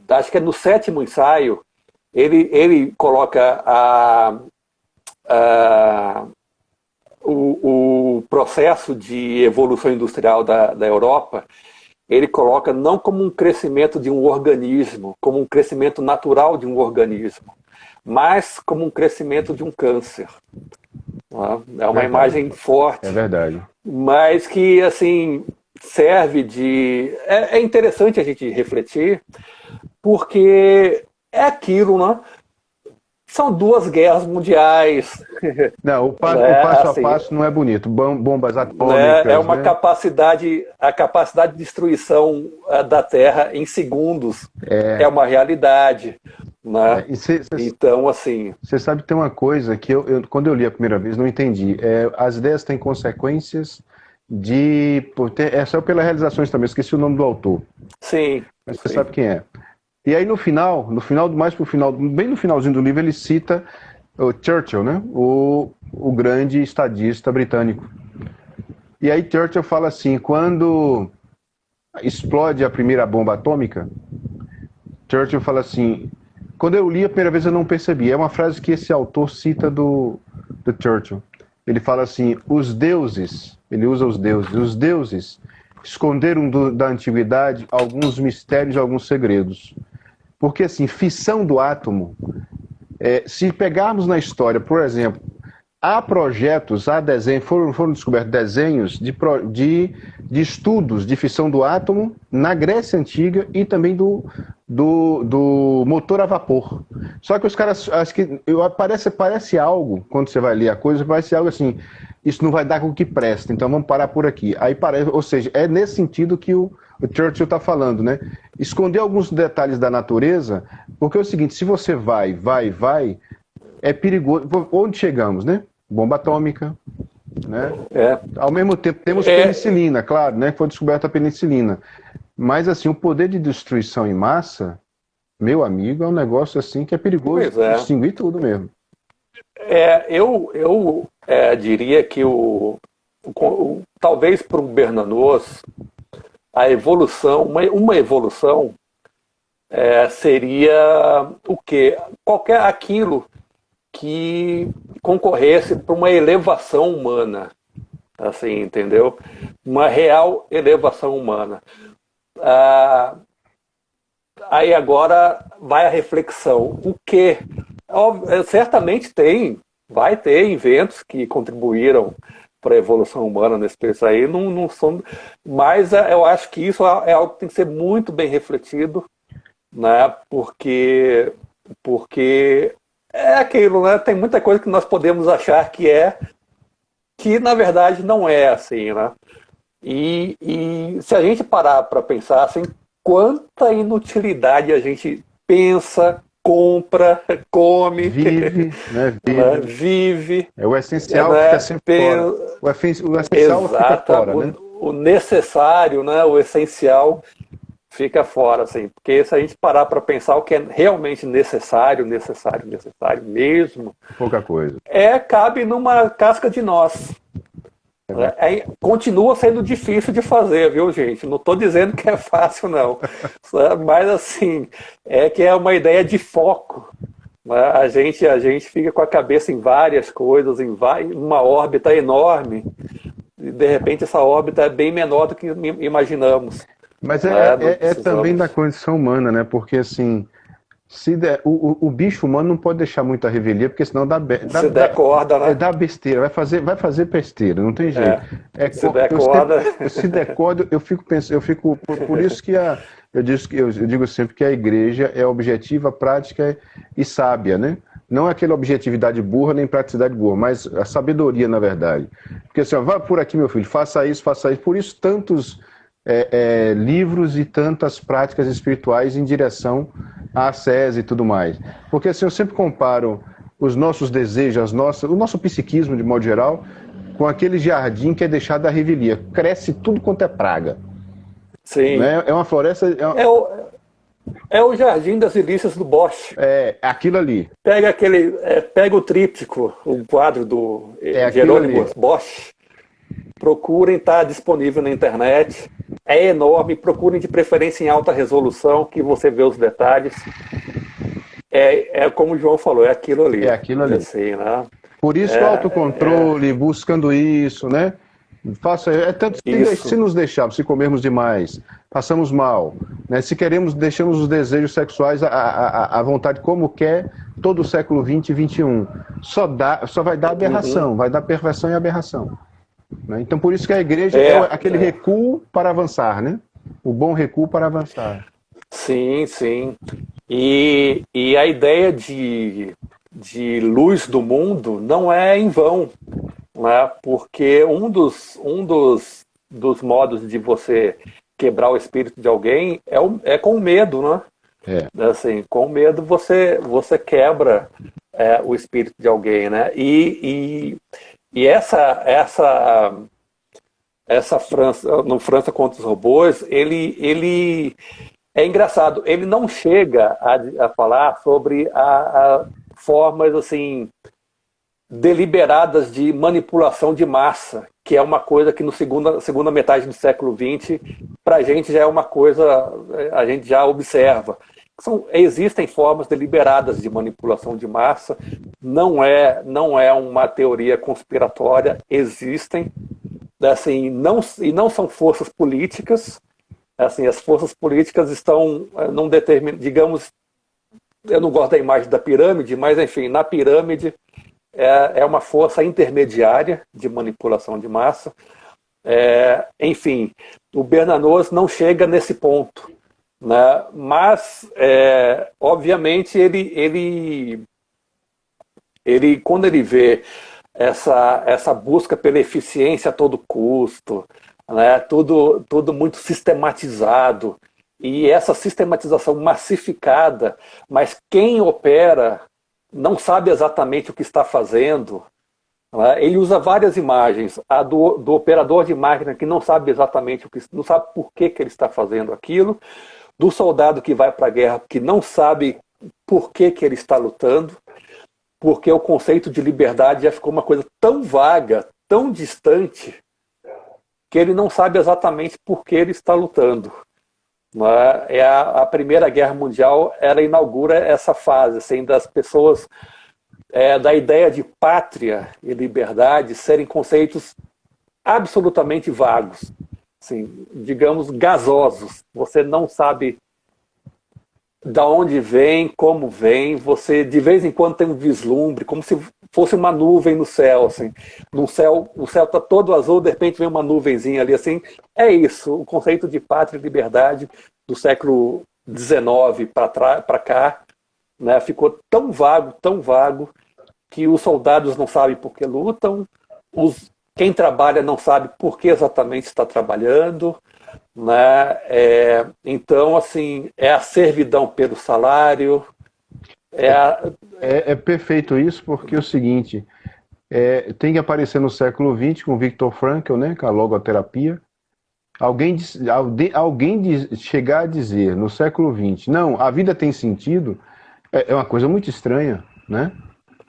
Acho que é no 7º ensaio, ele coloca o processo de evolução industrial da Europa, ele coloca não como um crescimento de um organismo, como um crescimento natural de um organismo, mas como um crescimento de um câncer. É uma imagem forte. É verdade. Mas que, assim, serve de... É interessante a gente refletir, porque é aquilo, né? São 2 guerras mundiais. Não, o passo assim, a passo não é bonito. Bombas atômicas. É uma né? a capacidade de destruição da Terra em segundos é uma realidade. Né? Então, assim... Você sabe que tem uma coisa que quando eu li a primeira vez, não entendi. As ideias têm consequências é só pelas realizações também, esqueci o nome do autor. Sim. Mas você sabe quem é. E aí no final, mais pro final, bem no finalzinho do livro, ele cita o Churchill, né? O grande estadista britânico. E aí Churchill fala assim, quando explode a primeira bomba atômica, Churchill fala assim, quando eu li a primeira vez eu não percebi. É uma frase que esse autor cita do Churchill. Ele fala assim, os deuses esconderam da antiguidade alguns mistérios, alguns segredos. Porque assim, fissão do átomo, se pegarmos na história, por exemplo, há projetos, há desenhos, foram descobertos desenhos de estudos de fissão do átomo na Grécia Antiga e também do motor a vapor. Só que os caras, acho que parece algo, quando você vai ler a coisa, parece algo assim, isso não vai dar com o que presta, então vamos parar por aqui. Aí parece, ou seja, é nesse sentido que o Churchill está falando, né? Esconder alguns detalhes da natureza, porque é o seguinte, se você vai, é perigoso. Onde chegamos, né? Bomba atômica, né? Ao mesmo tempo temos penicilina, claro, né? Foi descoberta a penicilina. Mas assim, o poder de destruição em massa, meu amigo, é um negócio assim que é perigoso extinguir tudo mesmo. Eu diria que talvez para o Bernanos a evolução, uma evolução seria o quê? Aquilo que concorresse para uma elevação humana, assim, entendeu? Uma real elevação humana. Aí agora vai a reflexão. O que? Certamente vai ter inventos que contribuíram para a evolução humana nesse período aí, não são, mas eu acho que isso é algo que tem que ser muito bem refletido, né? Porque é aquilo, né? Tem muita coisa que nós podemos achar que na verdade não é assim, né? E se a gente parar para pensar assim, quanta inutilidade a gente pensa, compra, come, vive, né? Vive. É o essencial que fica sempre fora. O essencial fica fora, né? O necessário, né? O essencial fica fora, assim. Porque se a gente parar para pensar o que é realmente necessário mesmo, pouca coisa. Cabe numa casca de nós. Continua sendo difícil de fazer, viu, gente? Não estou dizendo que é fácil, não. Mas, assim, que é uma ideia de foco. A gente fica com a cabeça em várias coisas, em uma órbita enorme. E, de repente, essa órbita é bem menor do que imaginamos. Mas também da condição humana, né? Porque, assim, o bicho humano não pode deixar muita revelia, porque senão dá corda, né? Dá besteira, vai fazer besteira, não tem jeito. Se der corda, eu fico pensando, por isso que eu digo sempre que a igreja é objetiva, prática e sábia, né? Não é aquela objetividade burra nem praticidade burra, mas a sabedoria, na verdade. Porque assim, vá por aqui, meu filho, faça isso. Por isso tantos livros e tantas práticas espirituais em direção à ascese e tudo mais. Porque assim, eu sempre comparo os nossos desejos, o nosso psiquismo, de modo geral, com aquele jardim que é deixado à revelia. Cresce tudo quanto é praga. Sim. Né? É uma floresta... É o Jardim das Delícias do Bosch. É aquilo ali. Pega o tríptico, o quadro do Jerônimo Bosch. Procurem, está disponível na internet. É enorme, procurem de preferência em alta resolução, que você vê os detalhes. Como o João falou, é aquilo ali. É aquilo ali. Assim, né? Por isso o autocontrole, buscando isso, né? Tanto se nos deixarmos, se comermos demais, passamos mal, né? Se deixamos os desejos sexuais à vontade como quer todo o século XX e XXI. Só vai dar aberração, vai dar perversão e aberração. né? Então, por isso que a igreja é aquele recuo para avançar, né? O bom recuo para avançar. Sim, sim. E a ideia de luz do mundo não é em vão, né? Porque dos modos de você quebrar o espírito de alguém é com medo, né? Assim, com medo você quebra o espírito de alguém, né? E essa França, no França contra os Robôs, ele é engraçado, ele não chega a falar sobre a formas assim deliberadas de manipulação de massa, que é uma coisa que no segunda metade do século XX, para a gente já é uma coisa, a gente já observa. Existem formas deliberadas de manipulação de massa, não é uma teoria conspiratória, existem, assim, e não são forças políticas, assim, as forças políticas estão num determinado, digamos, eu não gosto da imagem da pirâmide, mas enfim, na pirâmide é uma força intermediária de manipulação de massa. Enfim, o Bernanos não chega nesse ponto, né? Mas, obviamente, ele quando ele vê essa busca pela eficiência a todo custo, né? Tudo muito sistematizado, e essa sistematização massificada, mas quem opera não sabe exatamente o que está fazendo, né? Ele usa várias imagens, a do operador de máquina que não sabe exatamente não sabe por que ele está fazendo aquilo, do soldado que vai para a guerra que não sabe por que ele está lutando, porque o conceito de liberdade já ficou uma coisa tão vaga, tão distante, que ele não sabe exatamente por que ele está lutando. A Primeira Guerra Mundial, ela inaugura essa fase assim, das pessoas, da ideia de pátria e liberdade serem conceitos absolutamente vagos, assim, digamos, gasosos. Você não sabe da onde vem, como vem, você de vez em quando tem um vislumbre, como se fosse uma nuvem no céu, assim. O céu está todo azul, de repente vem uma nuvenzinha ali, assim. É isso, o conceito de pátria e liberdade do século XIX para cá, né, ficou tão vago, que os soldados não sabem por que lutam, quem trabalha não sabe por que exatamente está trabalhando, né? Então, assim, é a servidão pelo salário. É perfeito isso, porque é o seguinte, tem que aparecer no século XX com Viktor Frankl, né, com a logoterapia. Alguém chegar a dizer no século XX, não, a vida tem sentido, é uma coisa muito estranha, né?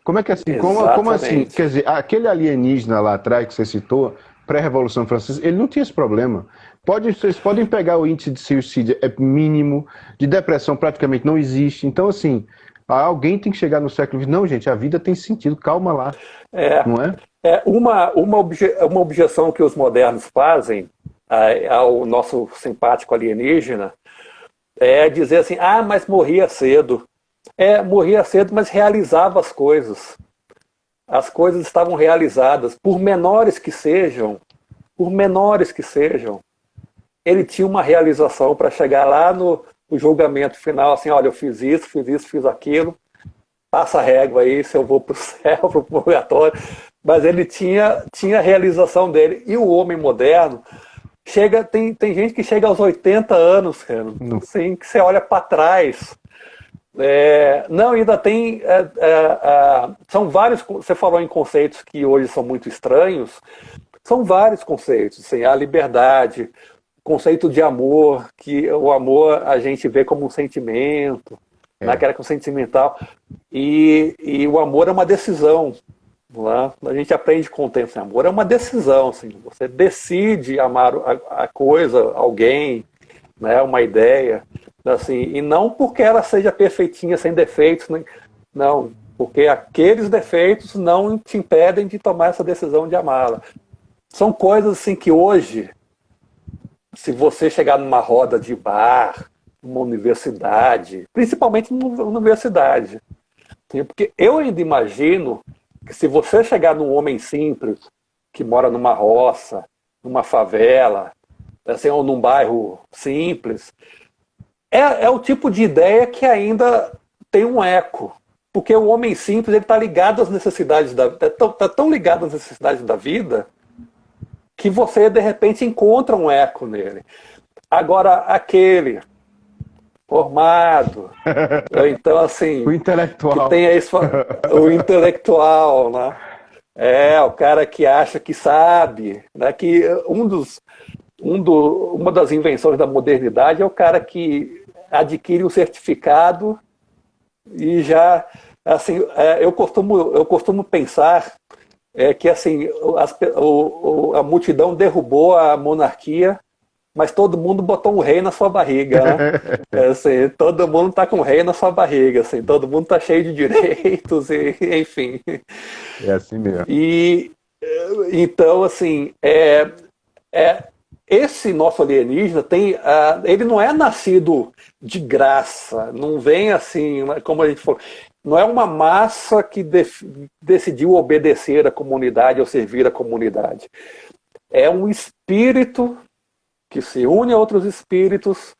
Como é que é assim? Como assim? Quer dizer, aquele alienígena lá atrás que você citou, pré-Revolução Francesa, ele não tinha esse problema. Vocês podem pegar o índice de suicídio, é mínimo, de depressão praticamente não existe. Então, assim, alguém tem que chegar no século XX. Não, gente, a vida tem sentido, calma lá. Não é? Uma objeção que os modernos fazem ao nosso simpático alienígena é dizer assim, mas morria cedo. Morria cedo, mas realizava as coisas. As coisas estavam realizadas, por menores que sejam, ele tinha uma realização para chegar lá no julgamento final, assim, olha, eu fiz isso, fiz aquilo, passa a régua aí, se eu vou para o céu, para o purgatório. Mas ele tinha a realização dele. E o homem moderno tem gente que chega aos 80 anos, cara, assim, que você olha para trás. Não, ainda tem. São vários. Você falou em conceitos que hoje são muito estranhos. São vários conceitos. Assim, a liberdade, conceito de amor, que o amor a gente vê como um sentimento, naquela que é sentimental. E o amor é uma decisão. A gente aprende com o tempo. Assim, amor é uma decisão. Assim, você decide amar a coisa, alguém, né, uma ideia. Assim, e não porque ela seja perfeitinha, sem defeitos, né? Não, porque aqueles defeitos não te impedem de tomar essa decisão de amá-la. São coisas assim que hoje, se você chegar numa roda de bar, numa universidade, principalmente numa universidade, porque eu ainda imagino que se você chegar num homem simples que mora numa roça, numa favela, assim, ou num bairro simples. É o tipo de ideia que ainda tem um eco. Porque o homem simples está ligado às necessidades tá tão ligado às necessidades da vida que você, de repente, encontra um eco nele. Agora, aquele formado, então, assim, O intelectual. que tem o intelectual, né? O cara que acha que sabe, né? Que uma das invenções da modernidade é o cara que adquire um certificado e já, assim, eu costumo pensar que assim a multidão derrubou a monarquia, mas todo mundo botou um rei na sua barriga, né? Assim, todo mundo está com um rei na sua barriga, assim, todo mundo está cheio de direitos, e, enfim. É assim mesmo. E então, assim, esse nosso alienígena ele não é nascido de graça, não vem assim, como a gente falou, não é uma massa que decidiu obedecer à comunidade ou servir à comunidade. É um espírito que se une a outros espíritos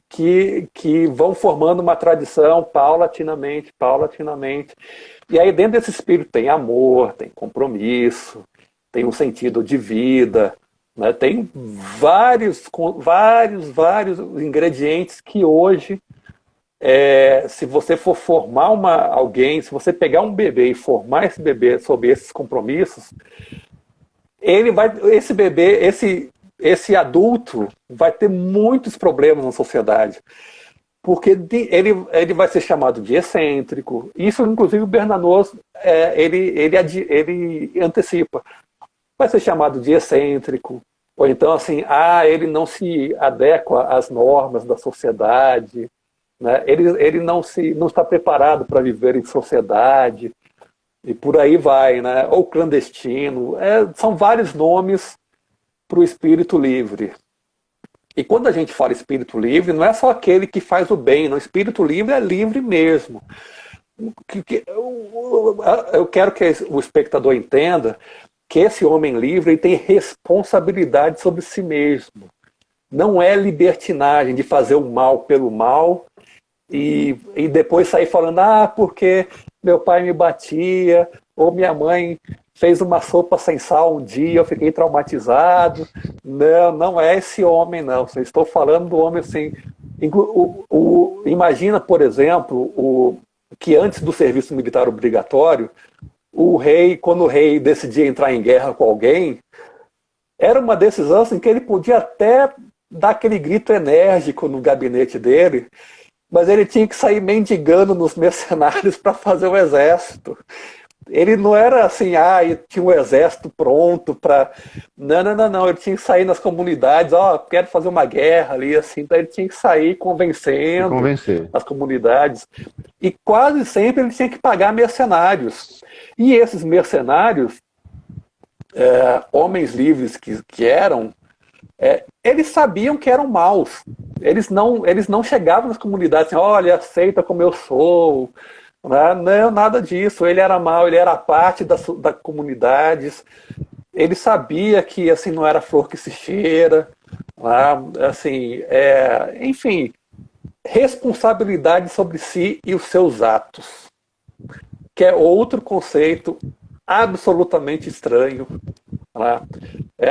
que vão formando uma tradição paulatinamente. E aí dentro desse espírito tem amor, tem compromisso, tem um sentido de vida, né? Tem vários ingredientes que hoje, se você for formar alguém, se você pegar um bebê e formar esse bebê sob esses compromissos, esse adulto vai ter muitos problemas na sociedade, porque ele vai ser chamado de excêntrico. Isso, inclusive, o Bernanos ele antecipa. Vai ser chamado de excêntrico, ou então assim, ele não se adequa às normas da sociedade, né? Ele não está preparado para viver em sociedade, e por aí vai, né? Ou clandestino. São vários nomes para o espírito livre. E quando a gente fala espírito livre, não é só aquele que faz o bem, não. O espírito livre é livre mesmo. Eu quero que o espectador entenda que esse homem livre ele tem responsabilidade sobre si mesmo. Não é libertinagem de fazer o mal pelo mal e depois sair falando, porque meu pai me batia, ou minha mãe fez uma sopa sem sal um dia, eu fiquei traumatizado. Não é esse homem, não. Eu estou falando do homem assim. Imagina, por exemplo, que antes do serviço militar obrigatório, o rei, quando o rei decidia entrar em guerra com alguém, era uma decisão assim, que ele podia até dar aquele grito enérgico no gabinete dele, mas ele tinha que sair mendigando nos mercenários para fazer o exército. Ele não era assim, tinha um exército pronto para... Não. Ele tinha que sair nas comunidades, quero fazer uma guerra ali, assim. Então ele tinha que sair convencendo as comunidades. E quase sempre ele tinha que pagar mercenários. E esses mercenários, homens livres que eram, eles sabiam que eram maus. Eles não chegavam nas comunidades assim, olha, aceita como eu sou. Não, nada disso. Ele era mau, ele era parte das comunidades. Ele sabia que assim não era flor que se cheira. Assim, enfim, responsabilidade sobre si e os seus atos, que é outro conceito absolutamente estranho.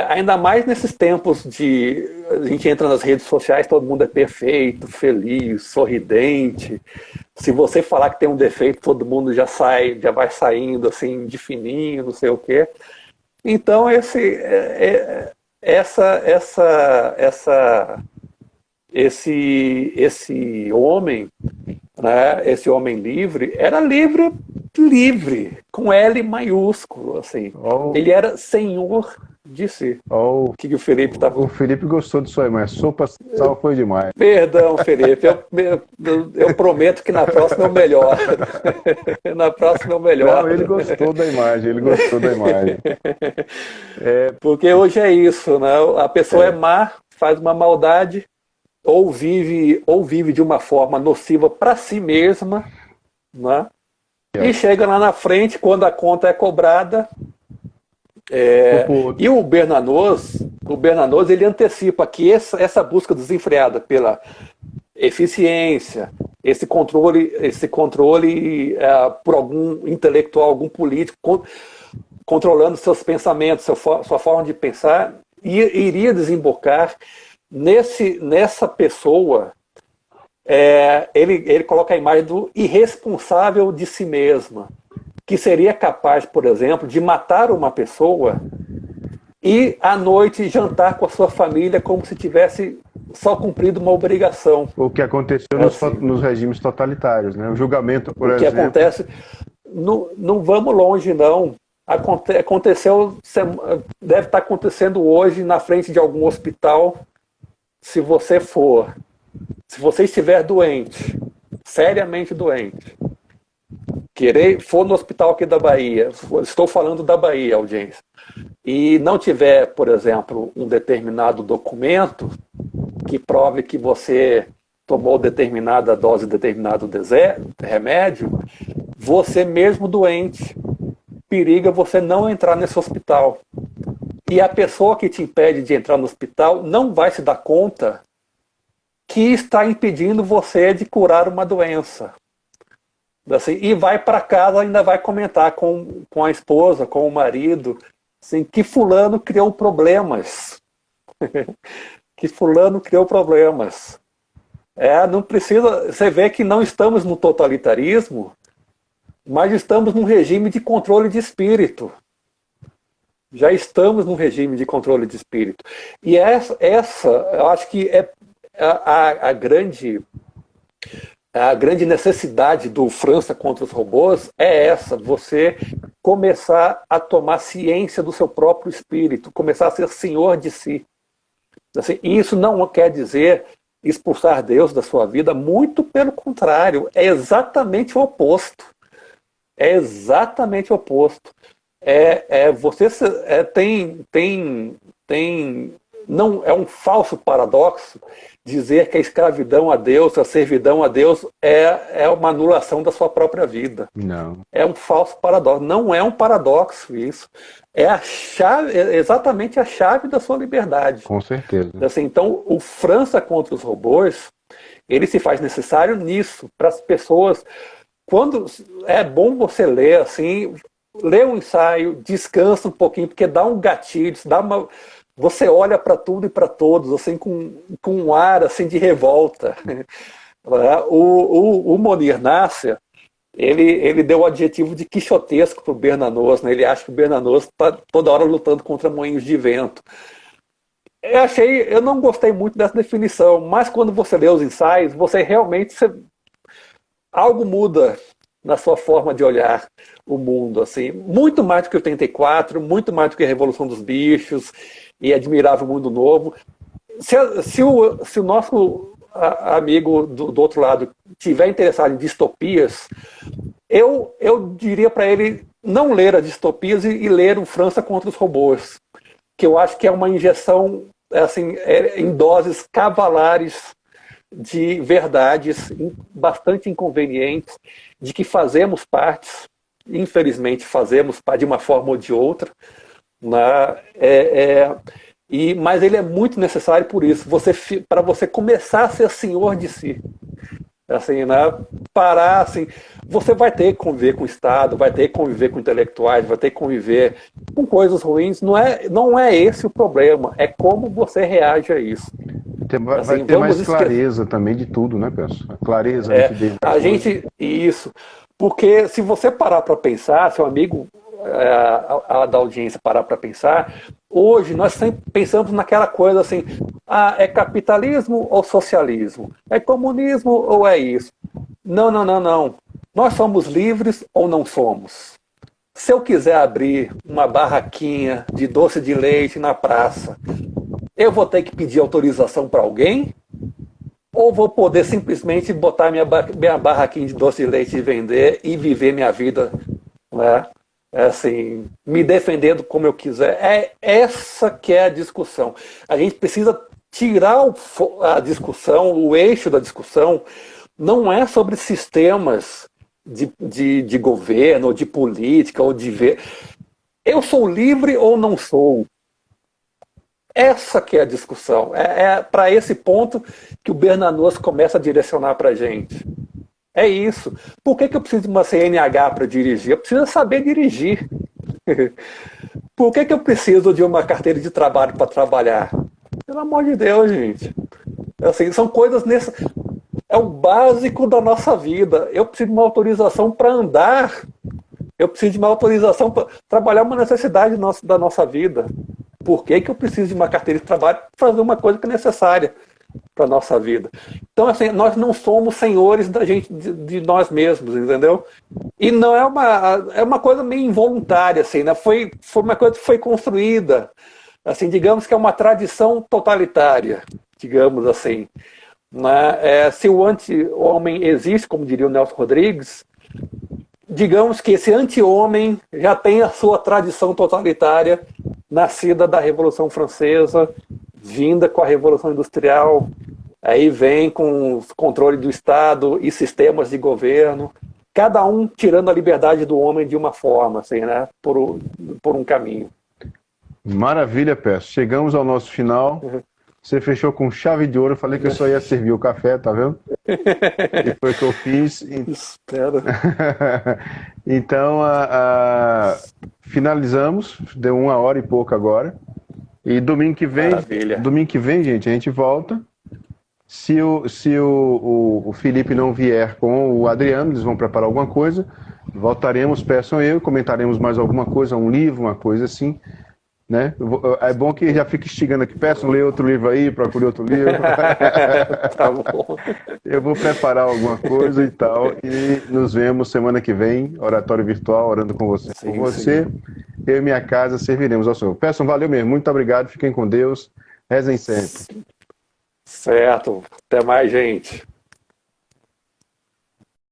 Ainda mais nesses tempos a gente entra nas redes sociais, todo mundo é perfeito, feliz, sorridente. Se você falar que tem um defeito, todo mundo já vai saindo assim de fininho, não sei o quê. Então esse homem, né, esse homem livre, era livre, com L maiúsculo, assim. Ele era senhor de si. O que o Felipe tá... O Felipe gostou de sua imagem. Sopa sal foi demais. Perdão, Felipe. Eu prometo que na próxima eu melhoro. Na próxima eu melhoro. Não, ele gostou da imagem. Porque hoje é isso, né? A pessoa é má, faz uma maldade, ou vive de uma forma nociva para si mesma, né? E chega lá na frente, quando a conta é cobrada, E o Bernanos ele antecipa que essa busca desenfreada pela eficiência, esse controle por algum intelectual, algum político, controlando seus pensamentos, sua forma de pensar, iria desembocar nessa pessoa. Ele coloca a imagem do irresponsável de si mesma, que seria capaz, por exemplo, de matar uma pessoa e à noite jantar com a sua família como se tivesse só cumprido uma obrigação. O que aconteceu nos regimes totalitários, né? O julgamento, por exemplo. O que acontece, não vamos longe, não. Aconteceu, deve estar acontecendo hoje na frente de algum hospital. Se você estiver doente, seriamente doente, for no hospital aqui da Bahia, estou falando da Bahia, audiência, e não tiver, por exemplo, um determinado documento que prove que você tomou determinada dose, determinado remédio, você mesmo doente, periga você não entrar nesse hospital. E a pessoa que te impede de entrar no hospital não vai se dar conta que está impedindo você de curar uma doença. Assim, e vai para casa, ainda vai comentar com a esposa, com o marido, assim, que fulano criou problemas. Que fulano criou problemas. Não precisa. Você vê que não estamos no totalitarismo, mas estamos num regime de controle de espírito. Já estamos num regime de controle de espírito. E essa eu acho que é a grande necessidade do França contra os Robôs é essa, você começar a tomar ciência do seu próprio espírito, começar a ser senhor de si. Assim, isso não quer dizer expulsar Deus da sua vida, muito pelo contrário, é exatamente o oposto. É exatamente o oposto. Você não é um falso paradoxo dizer que a escravidão a Deus, a servidão a Deus é uma anulação da sua própria vida. Não. É um falso paradoxo. Não é um paradoxo isso. É exatamente a chave da sua liberdade. Com certeza. Assim, então, o França contra os Robôs, ele se faz necessário nisso, para as pessoas. Quando é bom você ler, assim, lê um ensaio, descansa um pouquinho, porque dá um gatilho, você olha para tudo e para todos, assim, com um ar assim, de revolta. O Mounir Nasser, ele deu o adjetivo de quixotesco para o Bernanos, né? Ele acha que o Bernanos está toda hora lutando contra moinhos de vento. Eu não gostei muito dessa definição, mas quando você lê os ensaios, você realmente algo muda na sua forma de olhar o mundo, assim, muito mais do que o 84, muito mais do que a Revolução dos Bichos e Admirável Mundo Novo. Se o nosso amigo do outro lado tiver interessado em distopias, eu diria para ele não ler as distopias e ler o França contra os Robôs, que eu acho que é uma injeção assim, em doses cavalares de verdades bastante inconvenientes, de que fazemos parte, infelizmente fazemos de uma forma ou de outra, né? Mas ele é muito necessário por isso, para você começar a ser senhor de si. Assim, né? Parar, assim, você vai ter que conviver com o Estado, vai ter que conviver com intelectuais, vai ter que conviver com coisas ruins. Não é esse o problema, é como você reage a isso. Vai ter mais clareza também de tudo, né, pessoal? Clareza. Isso. Porque se você parar para pensar, seu amigo da audiência parar para pensar, hoje nós sempre pensamos naquela coisa assim, é capitalismo ou socialismo? É comunismo ou é isso? Não. Nós somos livres ou não somos? Se eu quiser abrir uma barraquinha de doce de leite na praça, eu vou ter que pedir autorização para alguém? Ou vou poder simplesmente botar minha barraquinha de doce de leite e vender e viver minha vida, né? Assim, me defendendo como eu quiser? Essa que é a discussão. A gente precisa tirar a discussão, o eixo da discussão, não é sobre sistemas de governo, ou de política, ou de Eu sou livre ou não sou? Essa que é a discussão. É para esse ponto que o Bernanos começa a direcionar para a gente. É isso. Por que eu preciso de uma CNH para dirigir? Eu preciso saber dirigir. Por que eu preciso de uma carteira de trabalho para trabalhar? Pelo amor de Deus, gente. Assim, são coisas nesse. É o básico da nossa vida. Eu preciso de uma autorização para andar. Eu preciso de uma autorização para trabalhar uma necessidade da nossa vida. Por que eu preciso de uma carteira de trabalho para fazer uma coisa que é necessária para a nossa vida? Então, assim, nós não somos senhores da gente, de nós mesmos, entendeu? E não é uma coisa meio involuntária, assim, né? Foi uma coisa que foi construída, assim, digamos que é uma tradição totalitária, digamos assim. Né? Se o anti-homem existe, como diria o Nelson Rodrigues, digamos que esse anti-homem já tem a sua tradição totalitária nascida da Revolução Francesa, vinda com a Revolução Industrial, aí vem com o controle do Estado e sistemas de governo, cada um tirando a liberdade do homem de uma forma, assim, né? por um caminho. Maravilha, Peço. Chegamos ao nosso final. Você fechou com chave de ouro. Eu falei que eu só ia servir o café, tá vendo? E foi o que eu fiz. Espero. Então, finalizamos. Deu 1 hora e pouco agora. E domingo que vem, gente, a gente volta. Se o Felipe não vier com o Adriano, eles vão preparar alguma coisa. Voltaremos, peçam eu, comentaremos mais alguma coisa, um livro, uma coisa assim. Né? É bom que já fica instigando aqui, peçam, lê outro livro aí, procure outro livro. Tá bom. Eu vou preparar alguma coisa e tal, e nos vemos semana que vem, oratório virtual, orando com você. Sim, por você, sim. Eu e minha casa serviremos ao Senhor. Peçam, valeu mesmo, muito obrigado, fiquem com Deus, rezem sempre. Certo, até mais, gente.